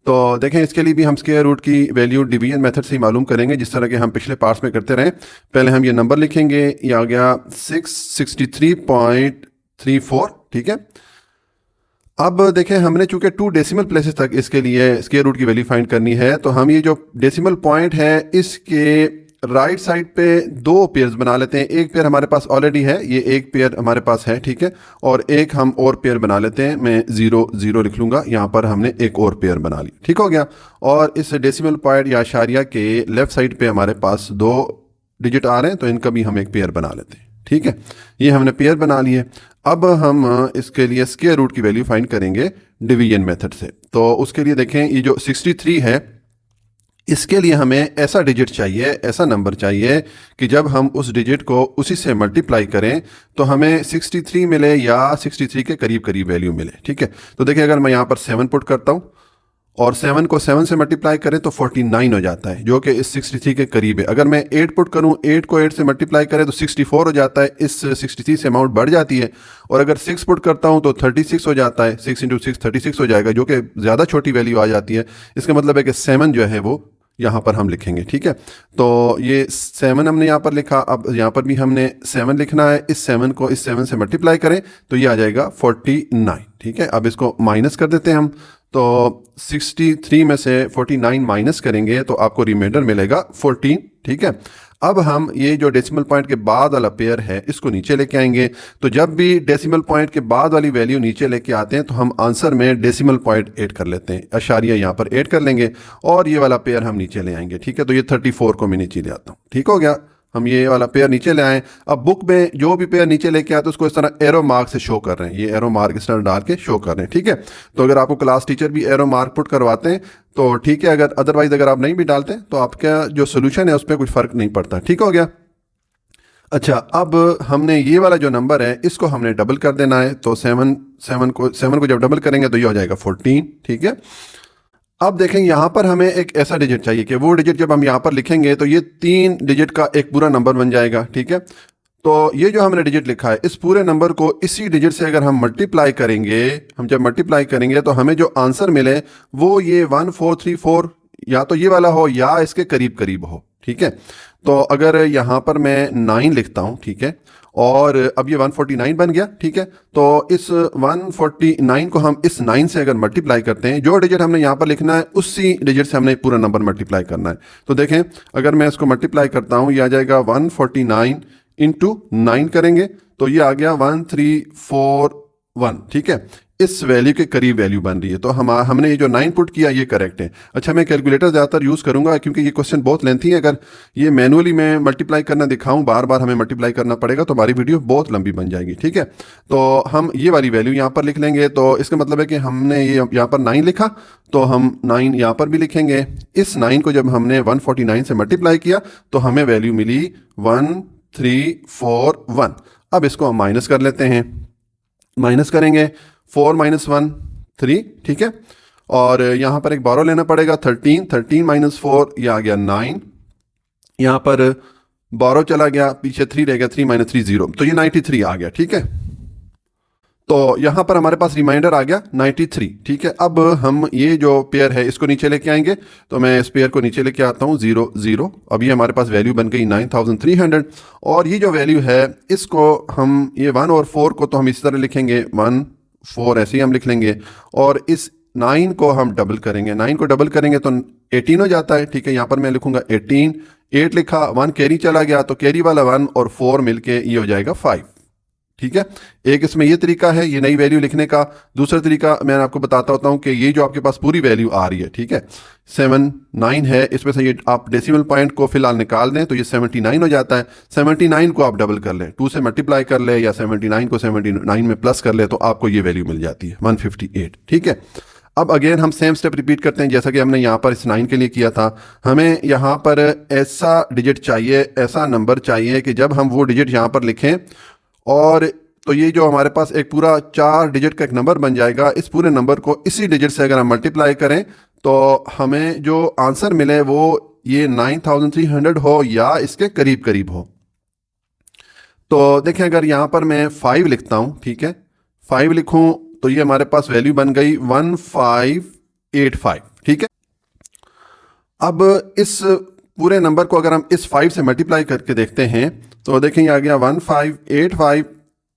तो देखें, इसके लिए भी हम स्क्वायर रूट की वैल्यू डिवीजन मेथड से ही मालूम करेंगे, जिस तरह के हम पिछले पार्ट्स में करते रहे। पहले हम ये नंबर लिखेंगे, ये आ गया 663.34, ठीक है। अब देखें, हमने चूंकि 2 डेसिमल प्लेसेस तक इसके लिए स्क्वायर रूट की वैल्यू फाइंड करनी है, तो हम ये जो डेसिमल पॉइंट है इसके राइट साइड पे 2 पेयर्स बना लेते हैं। एक पेयर हमारे पास ऑलरेडी है, ये एक पेयर हमारे पास है, ठीक है, और एक हम और पेयर बना लेते हैं। मैं 0 0 लिख लूंगा, यहाँ पर हमने एक और पेयर बना ली, ठीक हो गया। और इस डेसिमल पॉइंट या अशारिया के लेफ्ट साइड पे हमारे पास 2 डिजिट आ रहे हैं, तो इनका भी हम एक पेयर बना लेते हैं, ठीक है। ये हमने पेयर बना लिए। अब हम इसके लिए स्क्वायर रूट की वैल्यू फाइंड करेंगे डिवीजन मेथड से। तो उसके लिए देखें, ये जो 63 है, इसके लिए हमें ऐसा डिजिट चाहिए, ऐसा नंबर चाहिए कि जब हम उस डिजिट को उसी से मल्टीप्लाई करें तो हमें 63 मिले या 63 के करीब करीब वैल्यू मिले, ठीक है। तो देखिए, अगर मैं यहाँ पर 7 पुट करता हूँ और 7 को 7 से मल्टीप्लाई करें तो 49 हो जाता है, जो कि इस 63 के करीब है। अगर मैं 8 पुट करूं, 8 को 8 से मल्टीप्लाई करें तो 64 हो जाता है, इस 63 से अमाउंट बढ़ जाती है। और अगर 6 पुट करता हूं तो 36 हो जाता है, 6 × 6 36 हो जाएगा, जो कि ज़्यादा छोटी वैल्यू आ जाती है। इसका मतलब है कि 7 जो है वो यहाँ पर हम लिखेंगे, ठीक है। तो ये 7 हमने यहाँ पर लिखा। अब यहाँ पर भी हमने 7 लिखना है। इस 7 को इस 7 से मल्टीप्लाई करें तो ये आ जाएगा 49, ठीक है। अब इसको माइनस कर देते हैं हम, तो 63 में से 49 माइनस करेंगे तो आपको रिमाइंडर मिलेगा 14, ठीक है। अब हम ये जो डेसिमल पॉइंट के बाद वाला पेयर है इसको नीचे लेके आएंगे। तो जब भी डेसिमल पॉइंट के बाद वाली वैल्यू नीचे लेके आते हैं तो हम आंसर में डेसिमल पॉइंट ऐड कर लेते हैं, अशारिया यहाँ पर ऐड कर लेंगे और ये वाला पेयर हम नीचे ले आएंगे, ठीक है। तो ये 34 को मैं नीचे ले आता हूँ, ठीक हो गया। हम ये वाला पेयर नीचे ले आए। अब बुक में जो भी पेयर नीचे लेके आए तो उसको इस तरह एरो मार्क से शो कर रहे हैं, ये एरो मार्क इस तरह डाल के शो कर रहे हैं, ठीक है। तो अगर आपको क्लास टीचर भी एरो मार्क पुट करवाते हैं तो ठीक है, अगर अदरवाइज अगर आप नहीं भी डालते तो आपका जो सोल्यूशन है उस पर कुछ फ़र्क नहीं पड़ता, ठीक हो गया। अच्छा, अब हमने ये वाला जो नंबर है इसको हमने डबल कर देना है। तो 7 को जब डबल करेंगे तो ये हो जाएगा 14, ठीक है। अब देखें, यहाँ पर हमें एक ऐसा डिजिट चाहिए कि वो डिजिट जब हम यहाँ पर लिखेंगे तो ये 3 डिजिट का एक पूरा नंबर बन जाएगा, ठीक है। तो ये जो हमने डिजिट लिखा है, इस पूरे नंबर को इसी डिजिट से अगर हम मल्टीप्लाई करेंगे, हम जब मल्टीप्लाई करेंगे तो हमें जो आंसर मिले वो ये 1434 या तो ये वाला हो या इसके करीब करीब हो, ठीक है। तो अगर यहाँ पर मैं 9 लिखता हूँ, ठीक है, और अब ये 149 बन गया, ठीक है। तो इस 149 को हम इस 9 से अगर मल्टीप्लाई करते हैं, जो डिजिट हमने यहाँ पर लिखना है उसी डिजिट से हमने पूरा नंबर मल्टीप्लाई करना है। तो देखें, अगर मैं इसको मल्टीप्लाई करता हूँ, ये आ जाएगा 149 × 9 करेंगे तो ये आ गया 1341, ठीक है। इस वैल्यू के करीब वैल्यू बन रही है। तो हमने ये जो 9 पुट किया ये करेक्ट है। अच्छा, मैं कैलकुलेटर ज़्यादातर यूज़ करूंगा क्योंकि ये क्वेश्चन बहुत लेंथी है। अगर ये मैनुअली मैं मल्टीप्लाई करना दिखाऊं, बार बार हमें मल्टीप्लाई करना पड़ेगा तो हमारी वीडियो बहुत लंबी बन जाएगी। ठीक है, तो हम ये वाली वैल्यू यहाँ पर लिख लेंगे। तो इसका मतलब है कि हमने ये यहाँ पर 9 लिखा तो हम 9 यहाँ पर भी लिखेंगे। इस 9 को जब हमने 149 से मल्टीप्लाई किया तो हमें वैल्यू मिली 1341। अब इसको हम माइनस कर लेते हैं। माइनस करेंगे 4 - 1 3, ठीक है। और यहाँ पर एक बारो लेना पड़ेगा 13 - 4 ये आ गया 9। यहाँ पर बारो चला गया, पीछे 3 रह गया, 3 - 3 0, तो ये 93 आ गया। ठीक है, तो यहाँ पर हमारे पास रिमाइंडर आ गया 93। ठीक है, अब हम ये जो पेयर है इसको नीचे लेके आएंगे। तो मैं इस पेयर को नीचे लेके आता हूँ 0 0। अब ये हमारे पास वैल्यू बन गई 9300। और ये जो वैल्यू है इसको हम ये 1 और 4 को तो हम इसी तरह लिखेंगे 1 4 ऐसे ही हम लिख लेंगे। और इस 9 को हम डबल करेंगे। 9 को डबल करेंगे तो 18 हो जाता है। ठीक है, यहाँ पर मैं लिखूंगा 18। 8 लिखा, 1 कैरी चला गया तो कैरी वाला 1 और 4 मिलके ये हो जाएगा 5। ठीक है, एक इसमें ये तरीका है ये नई वैल्यू लिखने का। दूसरा तरीका मैं आपको बताता होता हूँ कि ये जो आपके पास पूरी वैल्यू आ रही है, ठीक है, 7 9 है, इसमें से ये आप डेसिमल पॉइंट को फिलहाल निकाल दें तो ये 79 हो जाता है। 79 को आप डबल कर लें, 2 से मल्टीप्लाई कर ले या 79 को 79 में प्लस कर ले तो आपको ये वैल्यू मिल जाती है 158। ठीक है, अब अगेन हम सेम स्टेप रिपीट करते हैं जैसा कि हमने यहाँ पर इस 9 के लिए किया था। हमें यहाँ पर ऐसा डिजिट चाहिए, ऐसा नंबर चाहिए कि जब हम वो डिजिट यहाँ पर लिखें और तो ये जो हमारे पास एक पूरा 4 डिजिट का एक नंबर बन जाएगा। इस पूरे नंबर को इसी डिजिट से अगर हम मल्टीप्लाई करें तो हमें जो आंसर मिले वो ये 9300 हो या इसके करीब करीब हो। तो देखें, अगर यहाँ पर मैं 5 लिखता हूँ, ठीक है, 5 लिखूँ तो ये हमारे पास वैल्यू बन गई 1585। ठीक है, अब इस पूरे नंबर को अगर हम इस 5 से मल्टीप्लाई करके देखते हैं तो देखें ये आ गया 1585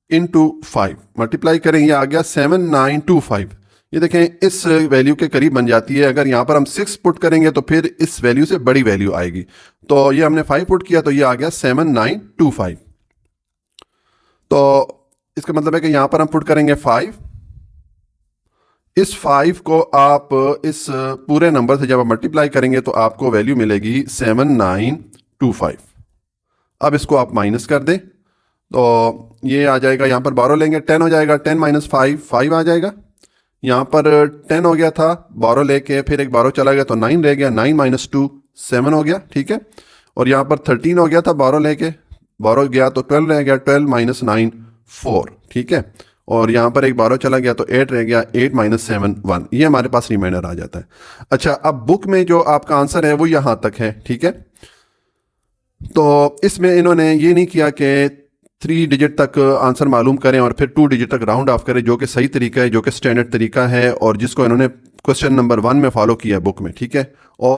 इंटू 5 मल्टीप्लाई करें ये आ गया 7925। ये देखें इस वैल्यू के करीब बन जाती है। अगर यहाँ पर हम 6 पुट करेंगे तो फिर इस वैल्यू से बड़ी वैल्यू आएगी। तो ये हमने 5 पुट किया तो ये आ गया 7925। तो इसका मतलब है कि यहाँ पर हम पुट करेंगे 5। इस 5 को आप इस पूरे नंबर से जब आप मल्टीप्लाई करेंगे तो आपको वैल्यू मिलेगी 7925। अब इसको आप माइनस कर दें तो ये आ जाएगा, यहाँ पर 12 लेंगे 10 हो जाएगा, 10 - 5 5 आ जाएगा। यहाँ पर 10 हो गया था, 12 लेके फिर एक 12 चला गया तो 9 रह गया, 9 - 2 7 हो गया। ठीक है, और यहाँ पर 13 हो गया था, 12 लेके 12 गया तो 12 रह गया, 12 - 9 4। ठीक है, और यहाँ पर एक 12 चला गया तो 8 रह गया, 8 - 7 1। ये हमारे पास रिमाइंडर आ जाता है। अच्छा, अब बुक में जो आपका आंसर है वो यहाँ तक है। ठीक है, तो इसमें इन्होंने ये नहीं किया कि 3 डिजिट तक आंसर मालूम करें और फिर 2 डिजिट तक राउंड ऑफ करें, जो कि सही तरीका है, जो कि स्टैंडर्ड तरीका है और जिसको इन्होंने क्वेश्चन नंबर 1 में फॉलो किया है बुक में। ठीक है, और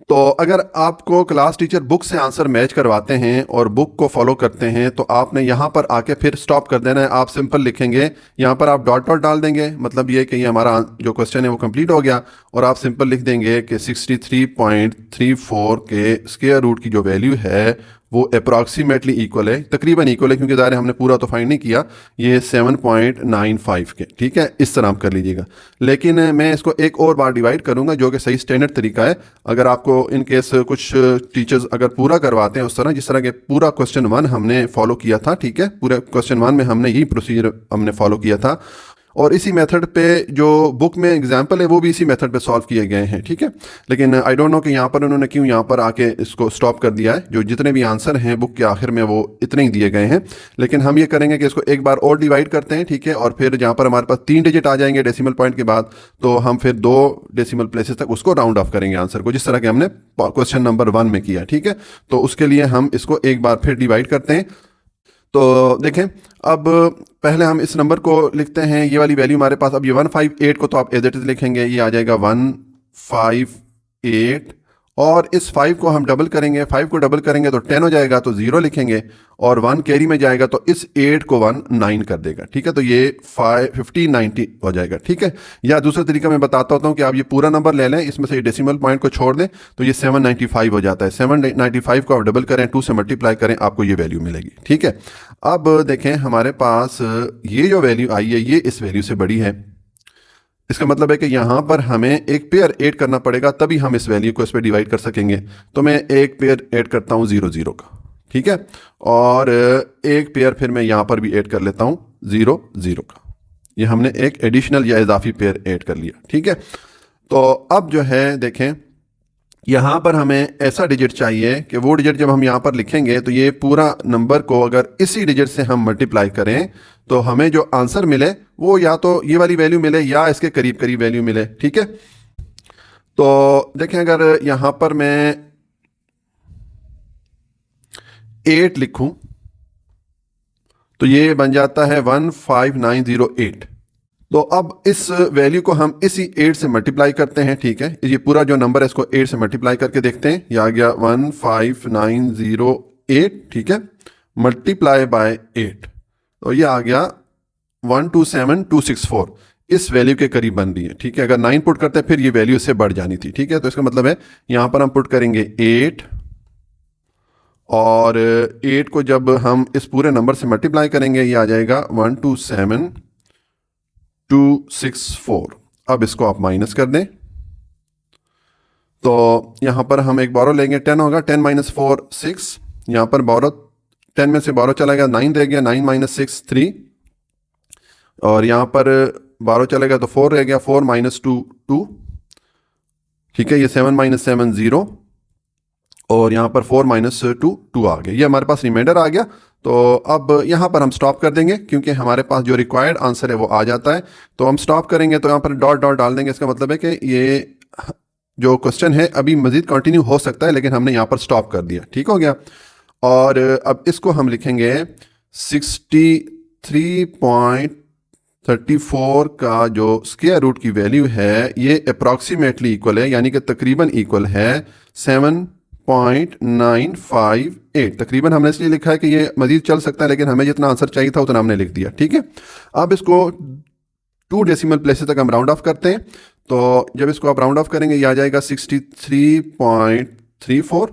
तो अगर आपको क्लास टीचर बुक से आंसर मैच करवाते हैं और बुक को फॉलो करते हैं तो आपने यहाँ पर आके फिर स्टॉप कर देना है। आप सिंपल लिखेंगे, यहाँ पर आप डॉट डॉट डाल देंगे, मतलब ये कि ये हमारा जो क्वेश्चन है वो कंप्लीट हो गया। और आप सिंपल लिख देंगे कि 63.34 के स्क्वायर रूट की जो वैल्यू है वो अप्रॉक्सीमेटली इक्वल है, तकरीबन इक्वल है, क्योंकि ज़ाहिर हमने पूरा तो फाइंड नहीं किया, ये 7.95 के। ठीक है, इस तरह आप कर लीजिएगा। लेकिन मैं इसको एक और बार डिवाइड करूंगा जो कि सही स्टैंडर्ड तरीका है। अगर आपको इन केस कुछ टीचर्स अगर पूरा करवाते हैं उस तरह जिस तरह के पूरा क्वेश्चन 1 हमने फॉलो किया था, ठीक है, पूरे क्वेश्चन 1 में हमने यही प्रोसीजर हमने फॉलो किया था और इसी मेथड पे जो बुक में एग्जाम्पल है वो भी इसी मेथड पे सॉल्व किए गए हैं। ठीक है, लेकिन आई डोंट नो कि यहाँ पर उन्होंने क्यों यहाँ पर आके इसको स्टॉप कर दिया है। जो जितने भी आंसर हैं बुक के आखिर में वो इतने ही दिए गए हैं। लेकिन हम ये करेंगे कि इसको एक बार और डिवाइड करते हैं। ठीक है, और फिर जहाँ पर हमारे पास 3 डिजिट आ जाएंगे डेसिमल पॉइंट के बाद तो हम फिर 2 डेसिमल प्लेसेस तक उसको राउंड ऑफ करेंगे आंसर को, जिस तरह के हमने क्वेश्चन नंबर 1 में किया। ठीक है, तो उसके लिए हम इसको एक बार फिर डिवाइड करते हैं। तो देखें, अब पहले हम इस नंबर को लिखते हैं, ये वाली वैल्यू हमारे पास, अब ये 158 को तो आप एज इट इज लिखेंगे, ये आ जाएगा 158 और इस 5 को हम डबल करेंगे, 5 को डबल करेंगे तो 10 हो जाएगा तो 0 लिखेंगे और 1 कैरी में जाएगा तो इस 8 को 1 9 कर देगा। ठीक है, तो ये 1590 हो जाएगा। ठीक है, या दूसरा तरीका मैं बताता होता हूँ कि आप ये पूरा नंबर ले लें, इसमें से डेसिमल पॉइंट को छोड़ दें तो ये 795 हो जाता है। 795 को आप डबल करें, 2 से मल्टीप्लाई करें, आपको ये वैल्यू मिलेगी। ठीक है, अब देखें हमारे पास ये जो वैल्यू आई है ये इस वैल्यू से बड़ी है। इसका मतलब है कि यहाँ पर हमें एक पेयर ऐड करना पड़ेगा, तभी हम इस वैल्यू को इस पर डिवाइड कर सकेंगे। तो मैं एक पेयर ऐड करता हूँ 0 0 का, ठीक है, और एक पेयर फिर मैं यहाँ पर भी ऐड कर लेता हूँ 0 0 का। ये हमने एक एडिशनल या इजाफी पेयर ऐड कर लिया, ठीक है। तो अब जो है देखें, यहाँ पर हमें ऐसा डिजिट चाहिए कि वो डिजिट जब हम यहाँ पर लिखेंगे तो ये पूरा नंबर को अगर इसी डिजिट से हम मल्टीप्लाई करें तो हमें जो आंसर मिले वो या तो ये वाली वैल्यू मिले या इसके करीब करीब वैल्यू मिले, ठीक है। तो देखें, अगर यहाँ पर मैं 8 लिखूं तो ये बन जाता है 15908। तो अब इस वैल्यू को हम इसी 8 से मल्टीप्लाई करते हैं, ठीक है। ये पूरा जो नंबर है इसको 8 से मल्टीप्लाई करके देखते हैं। ये आ गया 15908, ठीक है, मल्टीप्लाई बाय 8, तो ये आ गया 127264। इस वैल्यू के करीब बन रही है, ठीक है। अगर 9 पुट करते हैं फिर ये वैल्यू इससे बढ़ जानी थी, ठीक है। तो इसका मतलब है यहाँ पर हम पुट करेंगे 8, और 8 को जब हम इस पूरे नंबर से मल्टीप्लाई करेंगे ये आ जाएगा 127264। अब इसको आप माइनस कर दें तो यहाँ पर हम एक बारो लेंगे, 10 होगा, 10 माइनस 4 6, यहाँ पर बारो 10 में से बारो चला गया 9 रह गया, 9 माइनस 6 3, और यहाँ पर बारो चलेगा तो 4 रह गया, 4 माइनस 2 2, ठीक है। ये 7 माइनस 7 0, और यहाँ पर 4 माइनस 2 2 आ गया। ये हमारे पास रिमाइंडर आ गया। तो अब यहाँ पर हम स्टॉप कर देंगे क्योंकि हमारे पास जो रिक्वायर्ड आंसर है वो आ जाता है। तो हम स्टॉप करेंगे तो यहाँ पर डॉट डॉट डाल देंगे। इसका मतलब है कि ये जो क्वेश्चन है अभी मजीद कंटिन्यू हो सकता है, लेकिन हमने यहाँ पर स्टॉप कर दिया, ठीक हो गया। और अब इसको हम लिखेंगे 63.34 का जो स्क्वायर रूट की वैल्यू है ये अप्रॉक्सीमेटली इक्वल है, यानी कि तकरीबन इक्वल है 7.958। तकरीबन हमने इसलिए लिखा है कि ये मजीद चल सकता है, लेकिन हमें जितना आंसर चाहिए था उतना हमने लिख दिया, ठीक है। अब इसको 2 डेसिमल प्लेसेस तक हम राउंड ऑफ करते हैं। तो जब इसको आप राउंड ऑफ करेंगे ये आ जाएगा 63.34।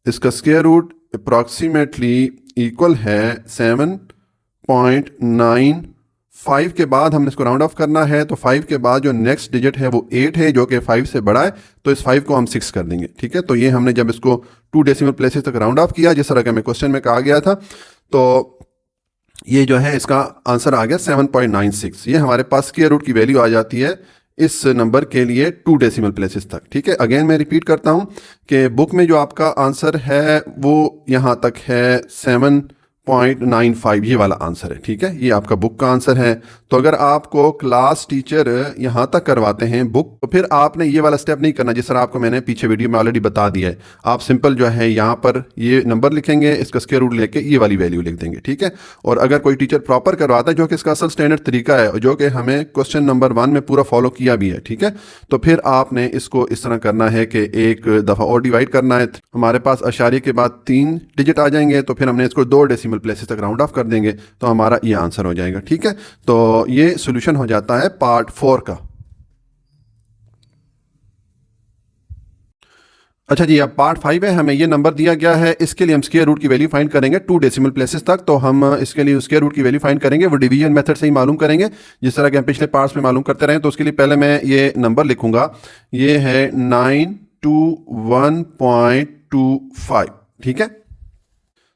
इसका स्क्वायर रूट अप्रॉक्सीमेटली इक्वल है 7.95 के बाद हमने इसको राउंड ऑफ करना है। तो 5 के बाद जो नेक्स्ट डिजिट है वो 8 है, जो कि 5 से बड़ा है, तो इस 5 को हम 6 कर देंगे, ठीक है। तो ये हमने जब इसको 2 डेसिमल प्लेसेस तक राउंड ऑफ किया जिस तरह का हमें क्वेश्चन में कहा गया था, तो ये जो है इसका आंसर आ गया 7.96। ये हमारे पास स्क्वायर रूट की वैल्यू आ जाती है इस नंबर के लिए 2 डेसिमल प्लेसेस तक, ठीक है। अगेन मैं रिपीट करता हूँ कि बुक में जो आपका आंसर है वो यहाँ तक है 7.95, ये वाला आंसर है, ठीक है। ये आपका बुक का आंसर है। तो अगर आपको क्लास टीचर यहाँ तक करवाते हैं बुक, तो फिर आपने ये वाला स्टेप नहीं करना जिस तरह आपको मैंने पीछे वीडियो में ऑलरेडी बता दिया है। आप सिंपल जो है यहाँ पर ये नंबर लिखेंगे, इसका स्क्वायर रूट लेके ये वाली वैल्यू लिख देंगे, ठीक है। और अगर कोई टीचर प्रॉपर करवाता है, जो कि इसका असल स्टैंडर्ड तरीका है, जो कि हमें क्वेश्चन नंबर 1 में पूरा फॉलो किया भी है, ठीक है, तो फिर आपने इसको इस तरह करना है कि एक दफ़ा और डिवाइड करना है। हमारे पास अशारे के बाद 3 डिजिट आ जाएंगे, तो फिर हमने इसको 2 डेसिमल प्लेसेस तक राउंड ऑफ कर देंगे, तो हमारा ये आंसर हो जाएगा, ठीक है। तो ये सॉल्यूशन हो जाता है पार्ट 4 का। अच्छा जी, अब पार्ट 5 है। हमें ये नंबर दिया गया है, इसके लिए हम स्क्वायर रूट की वैल्यू फाइंड करेंगे 2 डेसिमल प्लेसेस तक। तो हम इसके लिए स्क्वायर रूट की वैल्यू फाइंड करेंगे, वो डिवीजन मेथड से ही मालूम करेंगे, जिस तरह के हम पिछले पार्ट्स में मालूम करते रहे। तो उसके लिए पहले मैं ये नंबर लिखूंगा, ये है 921.25, ठीक है।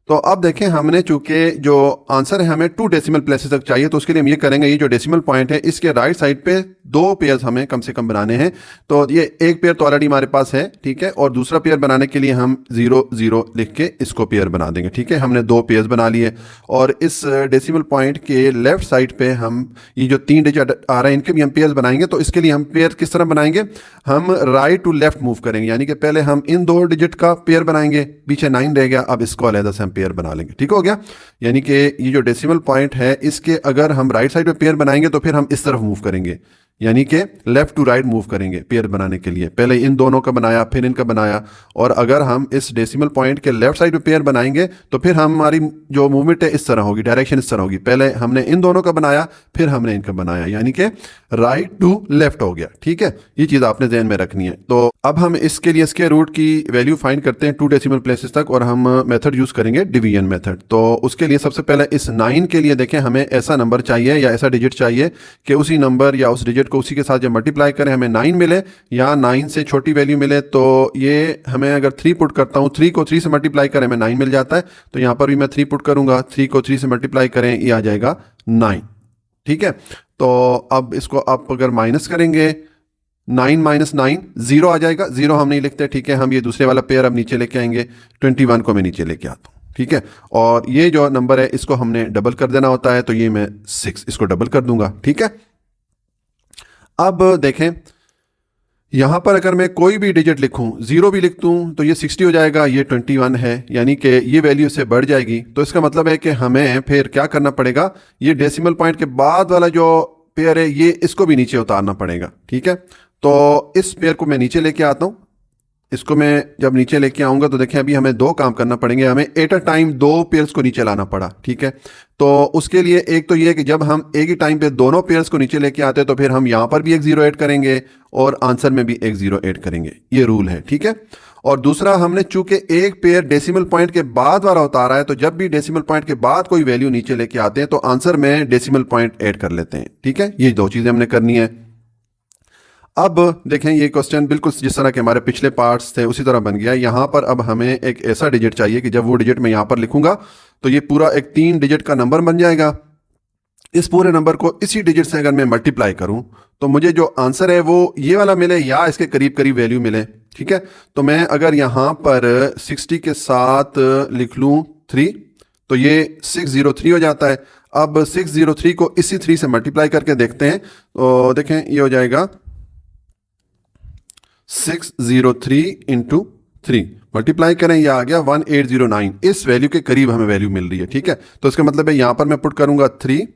तो अब देखें, हमने चूंकि जो आंसर है हमें 2 डेसिमल प्लेसेस तक चाहिए, तो उसके लिए हम ये करेंगे, ये जो डेसिमल पॉइंट है इसके राइट साइड पे 2 पेयर्स हमें कम से कम बनाने हैं। तो ये एक पेयर तो ऑलरेडी हमारे पास है, ठीक है, और दूसरा पेयर बनाने के लिए हम 0 0 लिख के इसको पेयर बना देंगे, ठीक है। हमने 2 पेयर्स बना लिए, और इस डेसिमल पॉइंट के लेफ्ट साइड पे हम ये जो 3 डिजिट आ रहे हैं इनके भी हम पेयर्स बनाएंगे। तो इसके लिए हम पेयर किस तरह बनाएंगे, हम राइट टू लेफ्ट मूव करेंगे, यानी कि पहले हम इन 2 डिजिट का पेयर बनाएंगे, पीछे 9 रह गया, अब इसको अलग से हम पेयर बना लेंगे, ठीक हो गया। यानी कि ये जो डेसिमल पॉइंट है इसके अगर हम राइट साइड पे पेयर बनाएंगे तो फिर हम इस तरफ मूव करेंगे, यानी कि लेफ्ट टू राइट मूव करेंगे पेयर बनाने के लिए। पहले इन दोनों का बनाया, फिर इनका बनाया, और अगर हम इस डेसिमल पॉइंट के लेफ्ट साइड पे पेयर बनाएंगे तो फिर हमारी जो मूवमेंट है इस तरह होगी, डायरेक्शन इस तरह होगी। पहले हमने इन दोनों का बनाया, फिर हमने इनका बनाया, यानी कि राइट टू लेफ्ट हो गया, ठीक है। ये चीज़ आपने ध्यान में रखनी है। तो अब हम इसके लिए स्क्वायर रूट की वैल्यू फाइंड करते हैं 2 डेसिमल प्लेसेस तक, और हम मेथड यूज करेंगे डिवीजन मेथड। तो उसके लिए सबसे पहले इस 9 के लिए देखें, हमें ऐसा नंबर चाहिए या ऐसा डिजिट चाहिए कि उसी नंबर या उस डिजिट डिजिट को उसी के साथ जब मल्टीप्लाई करें हमें 9 मिले या 9 से छोटी वैल्यू मिले, तो ये हमें अगर 3 पुट करता हूँ, 3 को 3 से मल्टीप्लाई करें हमें 9 मिल जाता है। तो यहाँ पर भी मैं 3 पुट करूँगा, 3 को 3 से मल्टीप्लाई करें ये आ जाएगा 9। ठीक है, तो अब इसको आप अगर माइनस करेंगे 9 माइनस 9 0 आ जाएगा, 0 हम नहीं लिखते। ठीक है, हम ये दूसरे वाला पेयर अब नीचे लेके आएंगे, 21 को मैं नीचे लेके आता हूँ। ठीक है, और ये जो नंबर है इसको हमने डबल कर देना होता है, तो ये मैं 6 इसको डबल कर दूंगा। ठीक है, अब देखें यहां पर अगर मैं कोई भी डिजिट लिखूं, 0 भी लिख दूं तो ये 60 हो जाएगा, ये 21 है, यानी कि ये वैल्यू से बढ़ जाएगी। तो इसका मतलब है कि हमें फिर क्या करना पड़ेगा, ये डेसिमल पॉइंट के बाद वाला जो पेयर है ये इसको भी नीचे उतारना पड़ेगा। ठीक है, तो इस पेयर को मैं नीचे लेके आता हूं। इसको मैं जब नीचे लेके आऊंगा तो देखें अभी हमें 2 काम करना पड़ेंगे, हमें एट अ टाइम 2 पेयर्स को नीचे लाना पड़ा। ठीक है, तो उसके लिए एक तो ये कि जब हम एक ही टाइम पे दोनों पेयर्स को नीचे लेके आते हैं तो फिर हम यहां पर भी एक 0 ऐड करेंगे और आंसर में भी एक 0 ऐड करेंगे, ये रूल है। ठीक है, और दूसरा हमने चूंकि एक पेयर डेसिमल पॉइंट के बाद वाला उतारा है, तो जब भी डेसिमल पॉइंट के बाद कोई वैल्यू नीचे लेके आते हैं तो आंसर में डेसिमल पॉइंट ऐड कर लेते हैं। ठीक है, ये 2 चीजें हमने करनी है। अब देखें ये क्वेश्चन बिल्कुल जिस तरह के हमारे पिछले पार्ट्स थे उसी तरह बन गया। यहाँ पर अब हमें एक ऐसा डिजिट चाहिए कि जब वो डिजिट मैं यहाँ पर लिखूंगा तो ये पूरा एक 3 डिजिट का नंबर बन जाएगा। इस पूरे नंबर को इसी डिजिट से अगर मैं मल्टीप्लाई करूं तो मुझे जो आंसर है वो ये वाला मिले या इसके करीब करीब वैल्यू मिले। ठीक है, तो मैं अगर यहाँ पर 60 के साथ लिख लूँ 3 तो ये 603 हो जाता है। अब 603 को इसी 3 से मल्टीप्लाई करके देखते हैं, तो देखें ये हो जाएगा 603 इंटू 3 मल्टीप्लाई करें, यह आ गया 1809। इस वैल्यू के करीब हमें वैल्यू मिल रही है। ठीक है, तो इसका मतलब है यहां पर मैं पुट करूंगा 3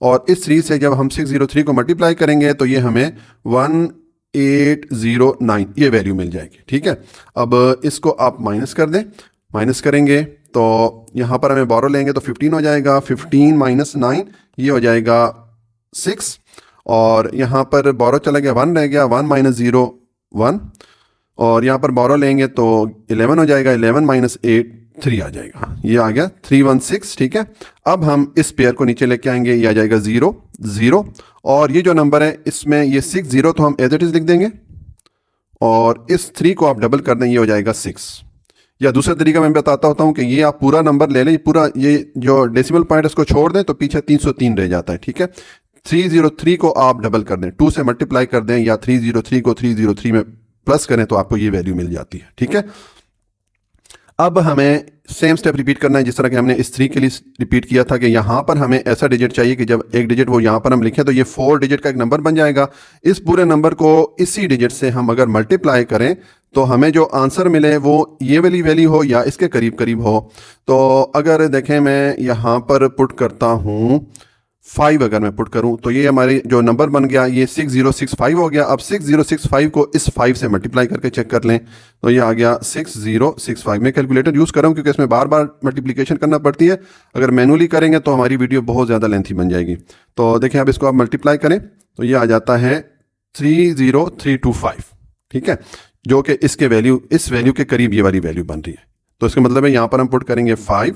और इस 3 से जब हम 603 को मल्टीप्लाई करेंगे तो ये हमें 1809 ये वैल्यू मिल जाएगी। ठीक है, अब इसको आप माइनस कर दें, माइनस करेंगे तो यहां पर हमें बोरो लेंगे तो 15 हो जाएगा, 15 माइनस 9 ये हो जाएगा 6, और यहां पर बोरो चला गया 1 रह गया, 1 माइनस 0 1, और यहाँ पर बोरो लेंगे तो 11 हो जाएगा, 11 माइनस 8 3 आ जाएगा, ये आ गया 316। ठीक है, अब हम इस पेयर को नीचे लेके आएंगे, ये आ जाएगा 0 0, और ये जो नंबर है इसमें ये 60 तो हम एज इट इज लिख देंगे और इस 3 को आप डबल कर दें, ये हो जाएगा 6। या दूसरा तरीका मैं बताता होता हूँ कि ये आप पूरा नंबर ले लें, पूरा ये जो डेसिमल पॉइंट इसको छोड़ दें तो पीछे 303 रह जाता है। ठीक है, 303 को आप डबल कर दें, 2 से मल्टीप्लाई कर दें या 303 को 303 में प्लस करें तो आपको ये वैल्यू मिल जाती है। ठीक है, अब हमें सेम स्टेप रिपीट करना है जिस तरह कि हमने इस 3 के लिए रिपीट किया था कि यहां पर हमें ऐसा डिजिट चाहिए कि जब एक डिजिट वो यहां पर हम लिखें तो ये 4 डिजिट का एक नंबर बन जाएगा। इस पूरे नंबर को इसी डिजिट से हम अगर मल्टीप्लाई करें तो हमें जो आंसर मिले वो ये वाली वैल्यू हो या इसके करीब करीब हो। तो अगर देखें मैं यहां पर पुट करता हूं 5, अगर मैं पुट करूं तो ये हमारे जो नंबर बन गया ये 6065 हो गया। अब 6065 को इस 5 से मल्टीप्लाई करके चेक कर लें तो ये आ गया 6065। मैं कैलकुलेटर यूज़ कर रहा हूं क्योंकि इसमें बार बार मल्टीप्लिकेशन करना पड़ती है, अगर मैनुअली करेंगे तो हमारी वीडियो बहुत ज़्यादा लेंथी बन जाएगी। तो देखें अब इसको आप मल्टीप्लाई करें तो ये आ जाता है 30325। ठीक है, जो कि इसके वैल्यू इस वैल्यू के करीब ये वाली वैल्यू बन रही है। तो इसका मतलब है यहाँ पर हम पुट करेंगे 5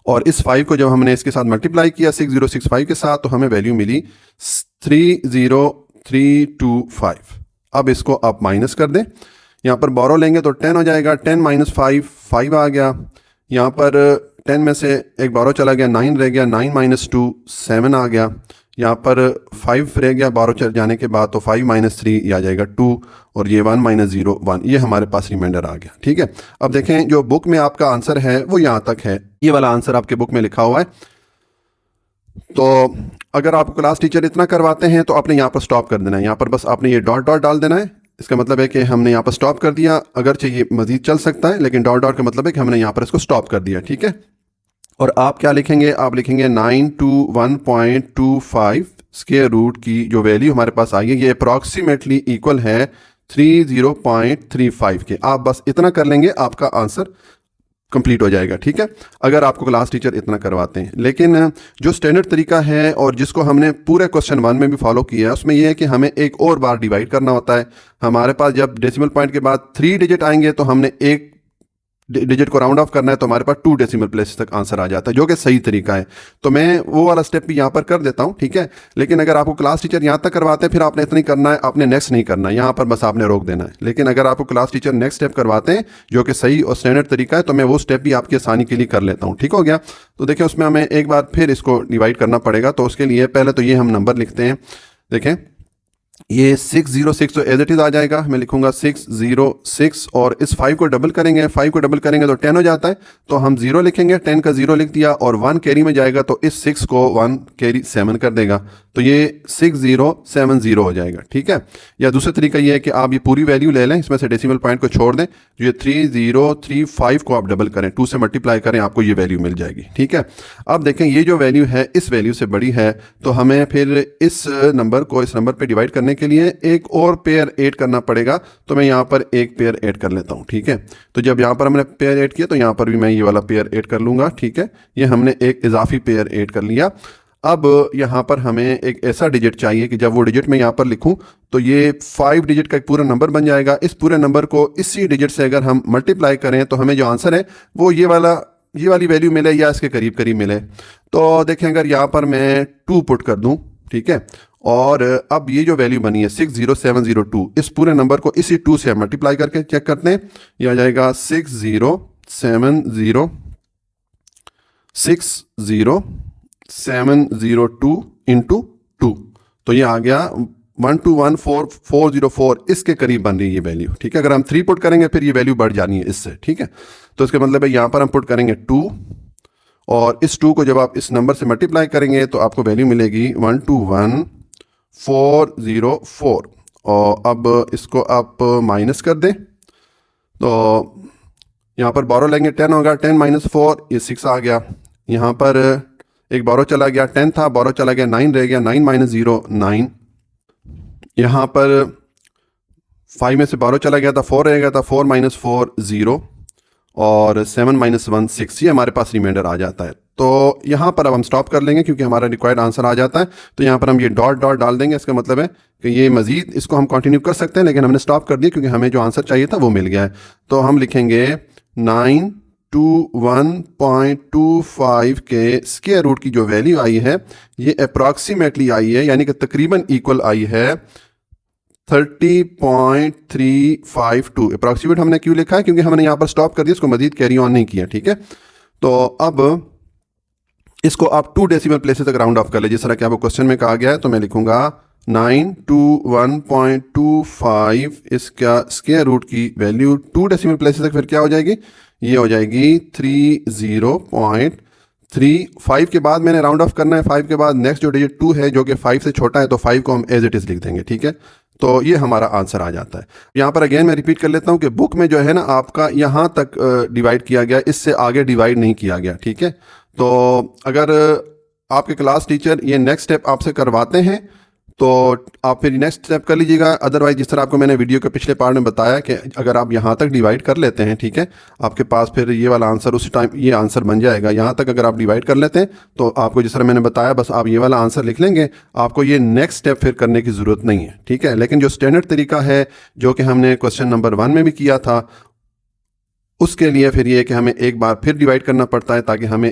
और इस 5 को जब हमने इसके साथ मल्टीप्लाई किया 6065 के साथ तो हमें वैल्यू मिली 30325। अब इसको आप माइनस कर दें, यहाँ पर बोरो लेंगे तो 10 हो जाएगा, 10 माइनस 5 5 आ गया, यहाँ पर 10 में से एक बोरो चला गया 9 रह गया, 9 माइनस 2 7 आ गया, यहाँ पर 5 रह गया बोरो चल जाने के बाद तो 5 माइनस 3 ये आ जाएगा 2, और ये 1 माइनस 0 1, ये हमारे पास रिमाइंडर आ गया। ठीक है, अब देखें जो बुक में आपका आंसर है वो यहाँ तक है, ये वाला आंसर आपके बुक में लिखा हुआ है। तो अगर आप क्लास टीचर इतना करवाते हैं तो आपने यहाँ पर स्टॉप कर देना है, यहाँ पर बस आपने ये डॉट डॉट डाल देना है। इसका मतलब है कि हमने यहाँ पर स्टॉप कर दिया, अगर चाहिए मजीद चल सकता है लेकिन डॉट डॉट का मतलब है कि हमने यहाँ पर इसको स्टॉप कर दिया। ठीक है, और आप क्या लिखेंगे, आप लिखेंगे 921.25 स्क्वायर रूट की जो वैल्यू हमारे पास आई है ये अप्रॉक्सीमेटली इक्वल है 30.35 के। आप बस इतना कर लेंगे आपका आंसर कंप्लीट हो जाएगा। ठीक है, अगर आपको क्लास टीचर इतना करवाते हैं। लेकिन जो स्टैंडर्ड तरीका है और जिसको हमने पूरे क्वेश्चन 1 में भी फॉलो किया है उसमें यह है कि हमें एक और बार डिवाइड करना होता है। हमारे पास जब डेसिमल पॉइंट के बाद 3 डिजिट आएंगे तो हमने एक डिजिट को राउंड ऑफ करना है तो हमारे पास 2 डेसिमल प्लेसेस तक आंसर आ जाता है, जो कि सही तरीका है। तो मैं वो वाला स्टेप भी यहाँ पर कर देता हूँ, ठीक है। लेकिन अगर आपको क्लास टीचर यहाँ तक करवाते हैं फिर आपने इतना ही करना है, आपने नेक्स्ट नहीं करना है, यहाँ पर बस आपने रोक देना है। लेकिन अगर आपको क्लास टीचर नेक्स्ट स्टेप करवाते हैं जो कि सही और स्टैंडर्ड तरीका है, तो मैं वो स्टेप भी आपकी आसानी के लिए कर लेता हूँ। ठीक हो गया। तो देखिए उसमें हमें एक बार फिर इसको डिवाइड करना पड़ेगा। तो उसके लिए पहले तो ये हम नंबर लिखते हैं। देखें ये 606 तो एज इट इज़ आ जाएगा, मैं लिखूंगा 606 और इस 5 को डबल करेंगे, 5 को डबल करेंगे तो 10 हो जाता है, तो हम 0 लिखेंगे, 10 का 0 लिख दिया और 1 कैरी में जाएगा तो इस 6 को 1 कैरी 7 कर देगा, तो ये 6070 हो जाएगा। ठीक है। या दूसरा तरीका ये है कि आप ये पूरी वैल्यू ले लें, इसमें से डेसिमल पॉइंट को छोड़ दें, जो ये 3035 को आप डबल करें, 2 से मल्टीप्लाई करें, आपको ये वैल्यू मिल जाएगी। ठीक है। अब देखें ये जो वैल्यू है इस वैल्यू से बड़ी है, तो हमें फिर इस नंबर को इस नंबर पे डिवाइड करने के लिए एक और पेयर ऐड करना पड़ेगा। तो मैं यहाँ पर एक पेयर ऐड कर लेता हूँ। ठीक है। तो जब यहाँ पर हमने पेयर ऐड किया तो यहाँ पर भी मैं ये वाला पेयर ऐड कर लूँगा। ठीक है। ये हमने एक इजाफी पेयर ऐड कर लिया। अब यहाँ पर हमें एक ऐसा डिजिट चाहिए कि जब वो डिजिट मैं यहाँ पर लिखूं तो ये 5 डिजिट का एक पूरा नंबर बन जाएगा। इस पूरे नंबर को इसी डिजिट से अगर हम मल्टीप्लाई करें तो हमें जो आंसर है वो ये वाली वैल्यू मिले या इसके करीब करीब मिले। तो देखें अगर यहाँ पर मैं 2 पुट कर दूं, ठीक है, और अब ये जो वैल्यू बनी है 60702, इस पूरे नंबर को इसी 2 से मल्टीप्लाई करके चेक करते हैं। ये आ जाएगा 60702 इंटू 2, तो ये आ गया 1214404, इसके करीब बन रही है ये वैल्यू। ठीक है। अगर हम 3 पुट करेंगे फिर ये वैल्यू बढ़ जानी है इससे। ठीक है। तो इसका मतलब है यहाँ पर हम पुट करेंगे 2 और इस 2 को जब आप इस नंबर से मल्टीप्लाई करेंगे तो आपको वैल्यू मिलेगी 121404। और अब इसको आप माइनस कर दें तो यहाँ पर बारो लेंगे 10 होगा, 10 माइनस 4 ये 6 आ गया। यहाँ पर एक बारो चला गया, 10 था, बारो चला गया, 9 रह गया, 9 माइनस 0 9। यहाँ पर 5 में से बारो चला गया था, 4 रह गया था, 4 माइनस 4 0 और 7 माइनस 1 6, ये हमारे पास रिमाइंडर आ जाता है। तो यहाँ पर अब हम स्टॉप कर लेंगे क्योंकि हमारा रिक्वायर्ड आंसर आ जाता है। तो यहाँ पर हम ये डॉट डॉट डाल देंगे, इसका मतलब है कि ये मजीद इसको हम कंटिन्यू कर सकते हैं, लेकिन हमने स्टॉप कर दिया क्योंकि हमें जो आंसर चाहिए था वो मिल गया है। तो हम लिखेंगे 921.25 के स्क्वायर रूट की जो वैल्यू आई है ये अप्रॉक्सीमेटली आई है, यानी कि तकरीबन इक्वल आई है 30.352। अप्रॉक्सीमेट हमने क्यों लिखा है? क्योंकि हमने यहाँ पर स्टॉप कर दिया, इसको मजीद कैरी ऑन नहीं किया। ठीक है। तो अब इसको आप 2 डेसिमल प्लेसेस तक राउंड ऑफ कर ले, जिस तरह कि आपको क्वेश्चन में कहा गया है। तो मैं लिखूंगा 921.25, इसका स्क्वायर रूट की वैल्यू 2 डेसिमल प्लेसेस तक फिर क्या हो जाएगी? ये हो जाएगी 30.35 के बाद मैंने राउंड ऑफ करना है। 5 के बाद नेक्स्ट जो डिजिट 2 है जो कि 5 से छोटा है, तो 5 को हम एज इट इज़ लिख देंगे। ठीक है। तो ये हमारा आंसर आ जाता है। यहाँ पर अगेन मैं रिपीट कर लेता हूँ कि बुक में जो है ना आपका यहाँ तक डिवाइड किया गया, इससे आगे डिवाइड नहीं किया गया। ठीक है। तो अगर आपके क्लास टीचर ये नेक्स्ट स्टेप आपसे करवाते हैं तो आप फिर नेक्स्ट स्टेप कर लीजिएगा। अदरवाइज जिस तरह आपको मैंने वीडियो के पिछले पार्ट में बताया कि अगर आप यहाँ तक डिवाइड कर लेते हैं, ठीक है, आपके पास फिर ये वाला आंसर उसी टाइम ये आंसर बन जाएगा। यहाँ तक अगर आप डिवाइड कर लेते हैं तो आपको जिस तरह मैंने बताया बस आप ये वाला आंसर लिख लेंगे, आपको ये नेक्स्ट स्टेप फिर करने की ज़रूरत नहीं है। ठीक है। लेकिन जो स्टैंडर्ड तरीका है जो कि हमने क्वेश्चन नंबर 1 में भी किया था, उसके लिए फिर ये है कि हमें एक बार फिर डिवाइड करना पड़ता है ताकि हमें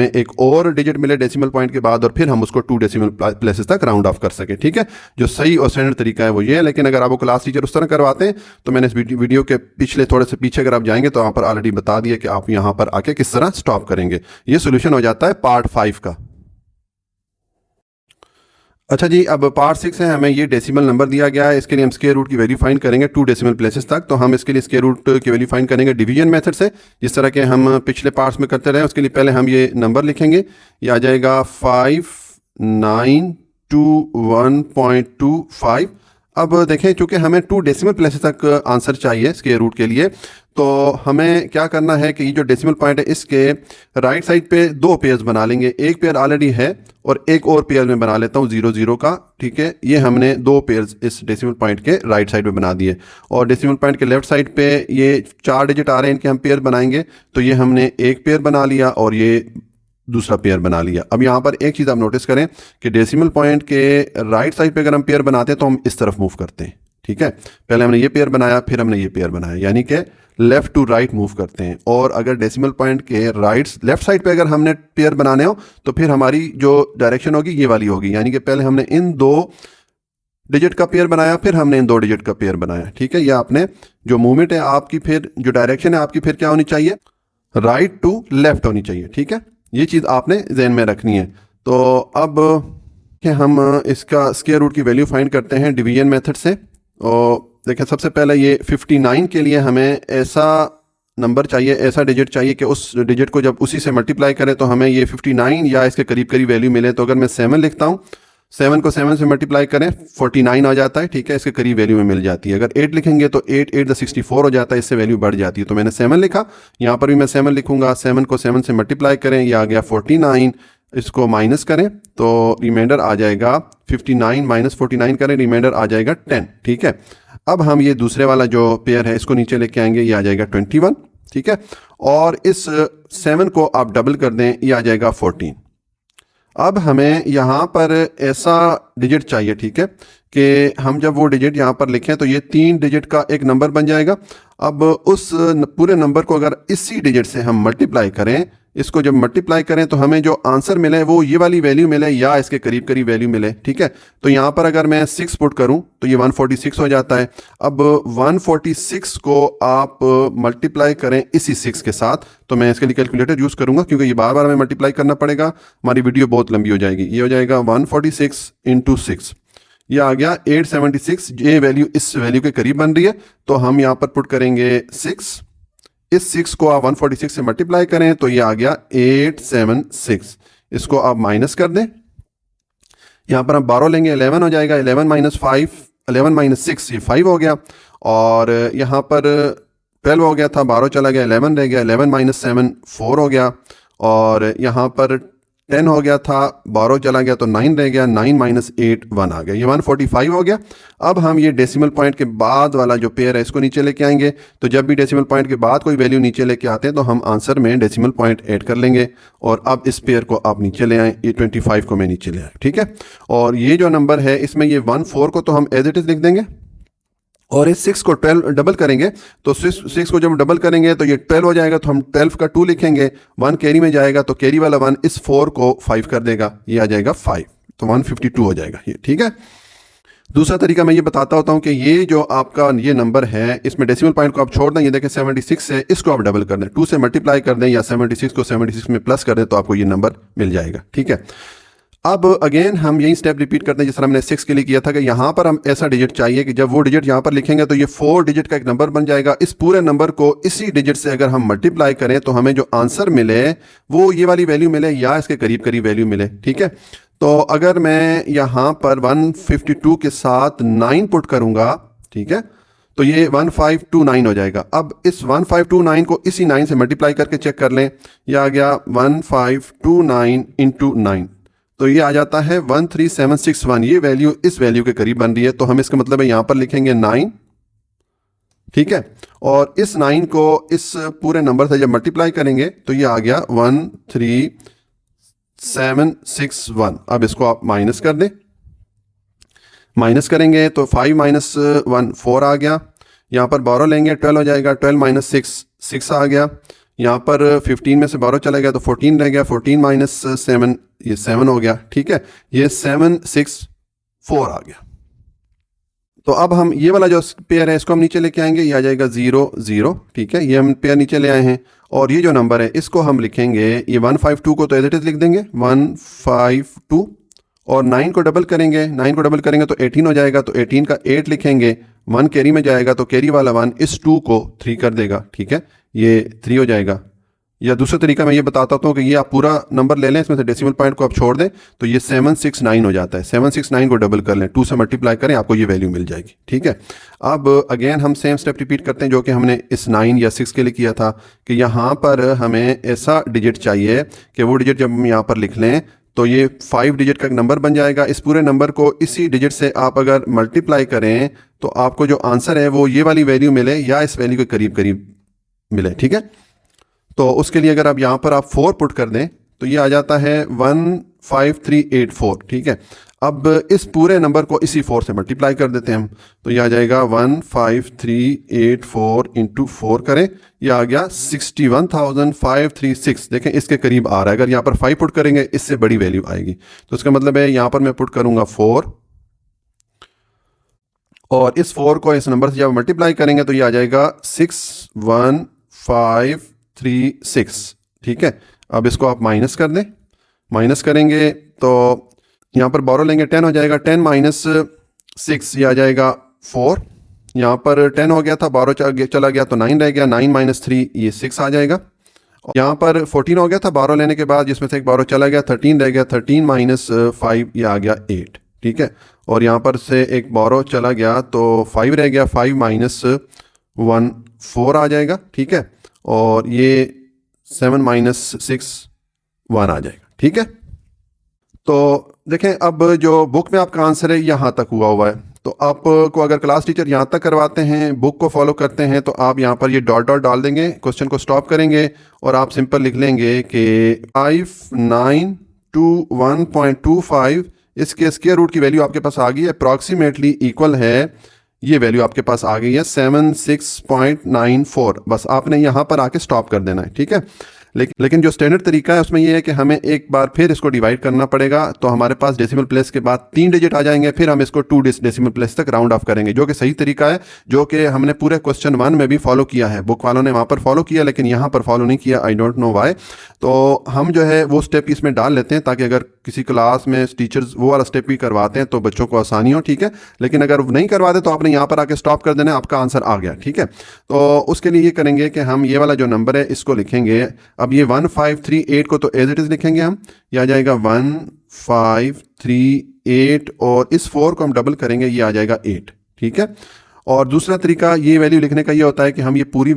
एक और डिजिट मिले डेसिमल पॉइंट के बाद, और फिर हम उसको 2 डेसिमल प्लेसेस तक राउंड ऑफ कर सकें। ठीक है। जो सही और स्टैंडर्ड तरीका है वो ये है। लेकिन अगर आपको क्लास टीचर उस तरह करवाते हैं तो मैंने इस वीडियो के पिछले थोड़े से पीछे अगर आप जाएंगे तो वहाँ पर ऑलरेडी बता दिया कि आप यहाँ पर आके किस तरह स्टॉप करेंगे। ये सोल्यूशन हो जाता है पार्ट 5 का। अच्छा जी, अब पार्ट 6 है। हमें ये डेसिमल नंबर दिया गया है, इसके लिए हम स्क्वायर रूट की वैल्यू फाइंड करेंगे 2 डेसिमल प्लेसेस तक। तो हम इसके लिए स्क्वायर रूट की वैल्यू फाइंड करेंगे डिवीजन मेथड से, जिस तरह के हम पिछले पार्ट्स में करते रहे। उसके लिए पहले हम ये नंबर लिखेंगे, ये आ जाएगा 5921.25। अब देखें चूँकि हमें 2 डेसिमल प्लेसेस तक आंसर चाहिए स्क्वायर रूट के लिए, तो हमें क्या करना है कि ये जो डेसिमल पॉइंट है इसके राइट साइड पे 2 पेयर्स बना लेंगे। एक पेयर ऑलरेडी है और एक और पेयर में बना लेता हूँ 0 0 का। ठीक है। ये हमने 2 पेयर्स इस डेसिमल पॉइंट के राइट साइड पे बना दिए, और डेसिमल पॉइंट के लेफ्ट साइड पे ये 4 डिजिट आ रहे हैं, इनके हम पेयर बनाएंगे। तो ये हमने एक पेयर बना लिया और ये दूसरा पेयर बना लिया। अब यहाँ पर एक चीज़ आप नोटिस करें कि डेसिमल पॉइंट के राइट साइड पे अगर हम पेयर बनाते हैं तो हम इस तरफ मूव करते हैं। ठीक है। पहले हमने ये पेयर बनाया, फिर हमने ये पेयर बनाया, यानी कि लेफ़्ट टू राइट मूव करते हैं। और अगर डेसिमल पॉइंट के लेफ़्ट साइड पे अगर हमने पेयर बनाने हो तो फिर हमारी जो डायरेक्शन होगी ये वाली होगी, यानी कि पहले हमने इन 2 डिजिट का पेयर बनाया, फिर हमने इन 2 डिजिट का पेयर बनाया, ठीक है। या आपने जो मूवमेंट है आपकी, फिर जो डायरेक्शन है आपकी फिर क्या होनी चाहिए, राइट टू लेफ्ट होनी चाहिए, ठीक है। ये चीज़ आपने ज़हन में रखनी है। तो अब हम इसका स्क्वायर रूट की वैल्यू फाइंड करते हैं डिवीजन मेथड से। और देखिए सबसे पहले ये 59 के लिए हमें ऐसा नंबर चाहिए, ऐसा डिजिट चाहिए कि उस डिजिट को जब उसी से मल्टीप्लाई करें तो हमें ये 59 या इसके करीब करीब वैल्यू मिले। तो अगर मैं 7 लिखता हूँ, 7 को 7 से मल्टीप्लाई करें 49 आ जाता है, ठीक है, इसके करीब वैल्यू में मिल जाती है। अगर 8 लिखेंगे तो 8 8 64 हो जाता है, इससे वैल्यू बढ़ जाती है। तो मैंने 7 लिखा, यहाँ पर भी मैं 7 लिखूंगा। 7 को 7 से मल्टीप्लाई करें, ये आ गया 49, इसको माइनस करें तो रिमाइंडर आ जाएगा 59 माइनस 49 करें, रिमाइंडर आ जाएगा 10, ठीक है। अब हम ये दूसरे वाला जो पेयर है इसको नीचे लेके आएंगे, ये आ जाएगा 21, ठीक है। और इस 7 को आप डबल कर दें, ये आ जाएगा 14। अब हमें यहाँ पर ऐसा डिजिट चाहिए, ठीक है, कि हम जब वो डिजिट यहाँ पर लिखें तो ये 3 डिजिट का एक नंबर बन जाएगा। अब उस पूरे नंबर को अगर इसी डिजिट से हम मल्टीप्लाई करें, इसको जब मल्टीप्लाई करें तो हमें जो आंसर मिले वो ये वाली वैल्यू मिले या इसके करीब करीब वैल्यू मिले, ठीक है। तो यहाँ पर अगर मैं 6 पुट करूँ तो ये 146 हो जाता है। अब 146 को आप मल्टीप्लाई करें इसी 6 के साथ, तो मैं इसके लिए कैलकुलेटर यूज़ करूँगा क्योंकि ये बार बार हमें मल्टीप्लाई करना पड़ेगा, हमारी वीडियो बहुत लंबी हो जाएगी। ये हो जाएगा 146 इंटू 6, ये आ गया 876। ये वैल्यू इस वैल्यू के करीब बन रही है, तो हम यहाँ पर पुट करेंगे 6। इस 6 को आप 146 से मल्टीप्लाई करें तो ये आ गया 876। इसको आप माइनस कर दें, यहाँ पर हम 12 लेंगे, 11 हो जाएगा। 11 माइनस 5, 11 माइनस 6, ये 5 हो गया। और यहाँ पर 12 हो गया था, 12 चला गया, 11 रह गया। 11 माइनस 7, 4 हो गया। और यहाँ पर 10 हो गया था, 12 चला गया तो 9 रह गया। 9 माइनस 8, 1 आ गया, ये 145 हो गया। अब हम ये डेसिमल पॉइंट के बाद वाला जो पेयर है इसको नीचे लेके आएंगे। तो जब भी डेसिमल पॉइंट के बाद कोई वैल्यू नीचे लेके आते हैं तो हम आंसर में डेसिमल पॉइंट ऐड कर लेंगे। और अब इस पेयर को आप नीचे ले आएँ, ये 25 को मैं नीचे ले आए, ठीक है। और ये जो नंबर है इसमें ये 14 को तो हम एज इट इज़ लिख देंगे, और इस 6 को 12 डबल करेंगे तो 6 को जब डबल करेंगे तो ये 12 हो जाएगा, तो हम 12 का 2 लिखेंगे। 1 कैरी में जाएगा तो कैरी वाला 1 इस 4 को 5 कर देगा, ये आ जाएगा 5, तो 152 हो जाएगा ये, ठीक है। दूसरा तरीका मैं ये बताता होता हूँ कि ये जो आपका ये नंबर है इसमें डेसिमल पॉइंट को आप छोड़ दें, ये देखें 76 है, इसको आप डबल कर दें, 2 से मल्टीप्लाई कर दें या 76 को 76 में प्लस कर दें तो आपको ये नंबर मिल जाएगा, ठीक है। अब अगेन हम यही स्टेप रिपीट करते हैं जिस तरह हमने 6 के लिए किया था कि यहाँ पर हम ऐसा डिजिट चाहिए कि जब वो डिजिट यहाँ पर लिखेंगे तो ये 4 डिजिट का एक नंबर बन जाएगा। इस पूरे नंबर को इसी डिजिट से अगर हम मल्टीप्लाई करें तो हमें जो आंसर मिले वो ये वाली वैल्यू मिले या इसके करीब करीब वैल्यू मिले, ठीक है। तो अगर मैं यहाँ पर 152 के साथ 9 पुट करूँगा, ठीक है, तो ये 1529 हो जाएगा। अब इस 1529 को इसी 9 से मल्टीप्लाई करके चेक कर लें, यह आ गया 1529 इंटू 9, तो ये आ जाता है 13761। ये वैल्यू इस वैल्यू के करीब बन रही है, तो हम इसका मतलब है यहाँ पर लिखेंगे 9, ठीक है। और इस 9 को इस पूरे नंबर से जब मल्टीप्लाई करेंगे तो ये आ गया 13761। अब इसको आप माइनस कर दें, माइनस करेंगे तो 5 माइनस 1 4 आ गया। यहाँ पर 12 लेंगे, 12 हो जाएगा। 12 माइनस 6 6 आ गया। यहाँ पर 15 में से 12 चला गया तो 14 रह गया। 14 माइनस 7, ये 7 हो गया, ठीक है। ये 764 आ गया। तो अब हम ये वाला जो पेयर है इसको हम नीचे लेके आएंगे, ये आ जाएगा 0 0, ठीक है। ये हम पेयर नीचे ले आए हैं और ये जो नंबर है इसको हम लिखेंगे, ये 152 को तो एज इट इज लिख देंगे 152 और 9 को डबल करेंगे। 9 को डबल करेंगे तो 18 हो जाएगा, तो 18 का 8 लिखेंगे। 1 कैरी में जाएगा तो कैरी वाला 1 इस 2 को 3 कर देगा, ठीक है, ये 3 हो जाएगा। या दूसरा तरीका मैं ये बताता हूँ कि ये आप पूरा नंबर ले लें, इसमें से डेसिमल पॉइंट को आप छोड़ दें तो ये 769 हो जाता है। 769 को डबल कर लें, 2 से मल्टीप्लाई करें, आपको ये वैल्यू मिल जाएगी, ठीक है। अब अगेन हम सेम स्टेप रिपीट करते हैं जो कि हमने इस 9 या 6 के लिए किया था कि यहाँ पर हमें ऐसा डिजिट चाहिए कि वो डिजिट जब हम यहाँ पर लिख लें तो ये 5 डिजिट का एक नंबर बन जाएगा। इस पूरे नंबर को इसी डिजिट से आप अगर मल्टीप्लाई करें तो आपको जो आंसर है वो ये वाली वैल्यू मिले या इस वैल्यू के करीब करीब मिले, ठीक है। तो उसके लिए अगर आप यहाँ पर आप 4 पुट कर दें तो ये आ जाता है 15384, ठीक है। अब इस पूरे नंबर को इसी 4 से मल्टीप्लाई कर देते हैं हम, तो ये आ जाएगा 15384 इंटू 4 करें, ये आ गया 61,536। देखें इसके करीब आ रहा है। अगर यहाँ पर 5 पुट करेंगे इससे बड़ी वैल्यू आएगी, तो इसका मतलब है यहाँ पर मैं पुट करूँगा 4, और इस 4 को इस नंबर से जब मल्टीप्लाई करेंगे तो ये आ जाएगा 61536। ठीक है, अब इसको आप माइनस कर दें। माइनस करेंगे तो यहाँ पर बोरो लेंगे 10 हो जाएगा, 10 माइनस 6 ये आ जाएगा 4। यहाँ पर 10 हो गया था, बोरो चला गया तो 9 रह गया, 9 माइनस 3 ये 6 आ जाएगा। यहाँ पर 14 हो गया था बोरो लेने के बाद, जिसमें से एक बोरो चला गया, 13 रह गया, 13 माइनस 5 ये आ गया 8। ठीक है, और यहाँ पर से एक बोरो चला गया तो 5 रह गया, 5 माइनस 1 4 आ जाएगा। ठीक है, और ये 7 माइनस 6 1 आ जाएगा। ठीक है, तो देखें अब जो बुक में आपका आंसर है यहाँ तक हुआ है, तो आपको अगर क्लास टीचर यहाँ तक करवाते हैं, बुक को फॉलो करते हैं, तो आप यहाँ पर ये डॉट डॉट डाल देंगे, क्वेश्चन को स्टॉप करेंगे और आप सिंपल लिख लेंगे कि 592.25 इसके स्क्वायर रूट की वैल्यू आपके पास आ गई है, अप्रॉक्सीमेटली इक्वल है, ये वैल्यू आपके पास आ गई है 76.94। बस आपने यहाँ पर आके स्टॉप कर देना है। ठीक है, लेकिन जो स्टैंडर्ड तरीका है उसमें ये है कि हमें एक बार फिर इसको डिवाइड करना पड़ेगा, तो हमारे पास डेसिमल प्लेस के बाद 3 डिजिट आ जाएंगे, फिर हम इसको 2 डेसिमल प्लेस तक राउंड ऑफ करेंगे, जो कि सही तरीका है, जो कि हमने पूरे क्वेश्चन 1 में भी फॉलो किया है। बुक वालों ने वहाँ पर फॉलो किया लेकिन यहाँ पर फॉलो नहीं किया, आई डोंट नो वाई। तो हम जो है वो स्टेप इसमें डाल लेते हैं ताकि अगर किसी क्लास में टीचर्स वो वाला स्टेप भी करवाते हैं तो बच्चों को आसानी हो। ठीक है, लेकिन अगर नहीं करवाते तो आपने यहाँ पर आके स्टॉप कर देना, आपका आंसर आ गया। ठीक है, तो उसके लिए ये करेंगे कि हम ये वाला जो नंबर है इसको लिखेंगे। अब ये 1538 को तो एज इट इज लिखेंगे हम, ये आ जाएगा 1538 और इस 4 को हम डबल करेंगे, ये आ जाएगा 8। ठीक है, और दूसरा तरीका ये वैल्यू लिखने का ये होता है कि हम ये पूरी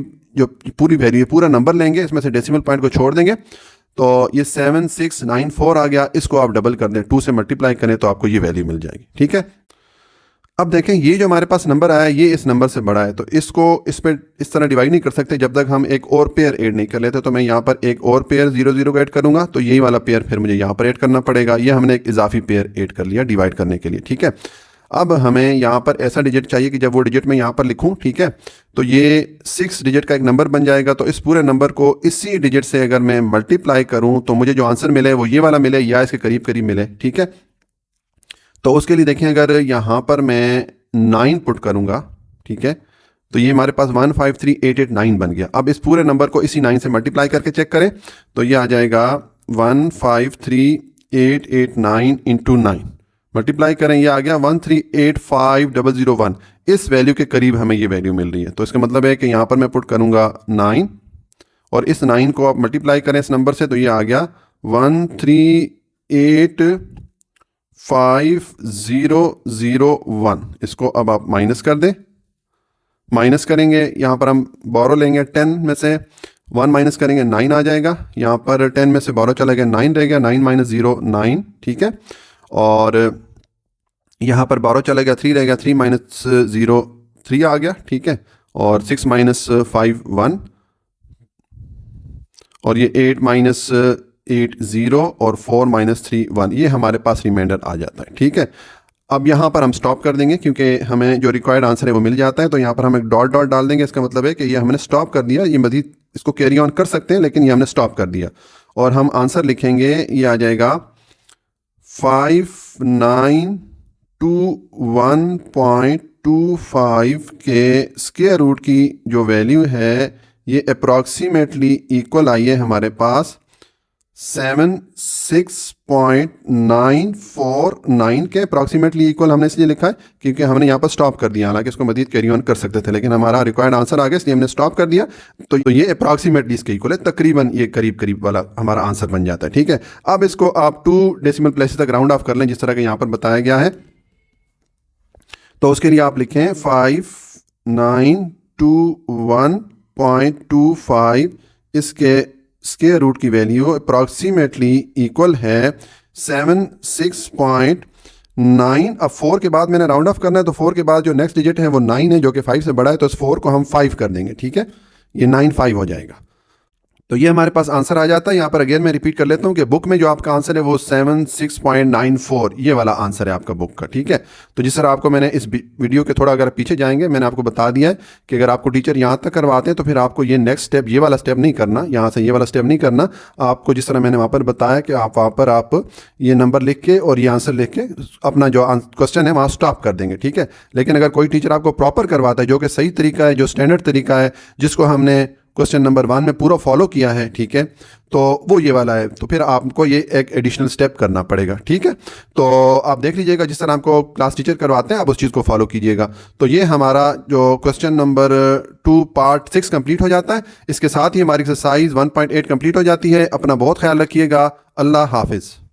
वैल्यू पूरा नंबर लेंगे, इसमें से डेसिमल पॉइंट को छोड़ देंगे, तो ये 7694 आ गया, इसको आप डबल कर दें, 2 से मल्टीप्लाई करें तो आपको ये वैल्यू मिल जाएगी। ठीक है, अब देखें ये जो हमारे पास नंबर आया ये इस नंबर से बड़ा है, तो इसको इस पे इस तरह डिवाइड नहीं कर सकते जब तक हम एक और पेयर ऐड नहीं कर लेते। तो मैं यहाँ पर एक और पेयर 0 0 को ऐड करूँगा, तो यही वाला पेयर फिर मुझे यहाँ पर ऐड करना पड़ेगा। ये हमने एक इजाफी पेयर ऐड कर लिया डिवाइड करने के लिए। ठीक है, अब हमें यहाँ पर ऐसा डिजिट चाहिए कि जब वो डिजिट मैं यहाँ पर लिखूँ, ठीक है, तो ये 6 डिजिट का एक नंबर बन जाएगा। तो इस पूरे नंबर को इसी डिजिट से अगर मैं मल्टीप्लाई करूँ तो मुझे जो आंसर मिले वो ये वाला मिले या इसके करीब करीब मिले। ठीक है, तो उसके लिए देखें अगर यहाँ पर मैं 9 पुट करूँगा, ठीक है, तो ये हमारे पास 153889 बन गया। अब इस पूरे नंबर को इसी 9 से मल्टीप्लाई करके चेक करें तो ये आ जाएगा 153889 इंटू 9, मल्टीप्लाई करें, ये आ गया 1385001। इस वैल्यू के करीब हमें ये वैल्यू मिल रही है। तो इसका मतलब है कि यहाँ पर मैं पुट करूँगा 9 और इस 9 को आप मल्टीप्लाई करें इस नंबर से, तो ये आ गया 1385001। इसको अब आप माइनस कर दें। माइनस करेंगे, यहाँ पर हम बोरो लेंगे 10 में से 1 माइनस करेंगे 9 आ जाएगा। यहाँ पर 10 में से बोरो चला गया 9 रह गया, 9 माइनस 0 9। ठीक है, और यहाँ पर बोरो चला गया 3 रह गया, 3 माइनस 0 3 आ गया। ठीक है, और 6 माइनस 5 1 और ये 8 माइनस 8 0 और 4 माइनस 3 1, ये हमारे पास रिमाइंडर आ जाता है। ठीक है, अब यहाँ पर हम स्टॉप कर देंगे क्योंकि हमें जो रिक्वायर्ड आंसर है वो मिल जाता है। तो यहाँ पर हम एक डॉट डॉट डाल देंगे, इसका मतलब है कि ये हमने स्टॉप कर दिया। ये मजीद इसको कैरी ऑन कर सकते हैं लेकिन ये हमने स्टॉप कर दिया। और हम आंसर लिखेंगे, ये आ जाएगा 5921.25 के स्क्वायर रूट की जो वैल्यू है ये अप्रॉक्सीमेटली इक्वल आई है हमारे पास 76.949 के अप्रॉक्सीमेटली इक्वल हमने इसलिए लिखा है क्योंकि हमने यहाँ पर स्टॉप कर दिया। हालांकि इसको मजीद कैरी ऑन कर सकते थे लेकिन हमारा रिक्वायर्ड आंसर आ गया इसलिए हमने स्टॉप कर दिया। तो ये अप्रॉक्सीमेटली इसके इक्वल है, तकरीबन ये करीब करीब वाला हमारा आंसर बन जाता है। ठीक है, अब इसको आप 2 डेसिमल प्लेसेस तक राउंड ऑफ कर लें जिस तरह का यहाँ पर बताया गया है। तो उसके लिए आप लिखें 5921.25 इसके स्क्वायर रूट की वैल्यू अप्रॉक्सीमेटली इक्वल है 76.9। अब 4 के बाद मैंने राउंड ऑफ करना है तो 4 के बाद जो नेक्स्ट डिजिट है वो 9 है जो कि 5 से बड़ा है, तो इस 4 को हम 5 कर देंगे। ठीक है, ये 95 हो जाएगा। तो ये हमारे पास आंसर आ जाता है। यहाँ पर अगेन मैं रिपीट कर लेता हूँ कि बुक में जो आपका आंसर है वो 76.94 ये वाला आंसर है आपका बुक का, ठीक है। तो जिस तरह आपको मैंने इस वीडियो के थोड़ा अगर पीछे जाएंगे, मैंने आपको बता दिया है कि अगर आपको टीचर यहाँ तक करवाते हैं तो फिर आपको ये नेक्स्ट स्टेप, ये वाला स्टेप नहीं करना, यहाँ से ये वाला स्टेप नहीं करना। आपको जिस तरह मैंने वहाँ पर बताया कि आप वहाँ पर आप ये नंबर लिख के और ये आंसर लिख के अपना जो क्वेश्चन है वहाँ स्टॉप कर देंगे, ठीक है। लेकिन अगर कोई टीचर आपको प्रॉपर करवाता है, जो कि सही तरीका है, जो स्टैंडर्ड तरीका है, जिसको हमने क्वेश्चन नंबर 1 में पूरा फॉलो किया है, ठीक है, तो वो ये वाला है, तो फिर आपको ये एक एडिशनल स्टेप करना पड़ेगा, ठीक है। तो आप देख लीजिएगा जिस तरह आपको क्लास टीचर करवाते हैं आप उस चीज़ को फॉलो कीजिएगा। तो ये हमारा जो क्वेश्चन नंबर 2 पार्ट 6 कंप्लीट हो जाता है। इसके साथ ही हमारी एक्सरसाइज 1.8 कंप्लीट हो जाती है। अपना बहुत ख्याल रखिएगा। अल्लाह हाफिज़।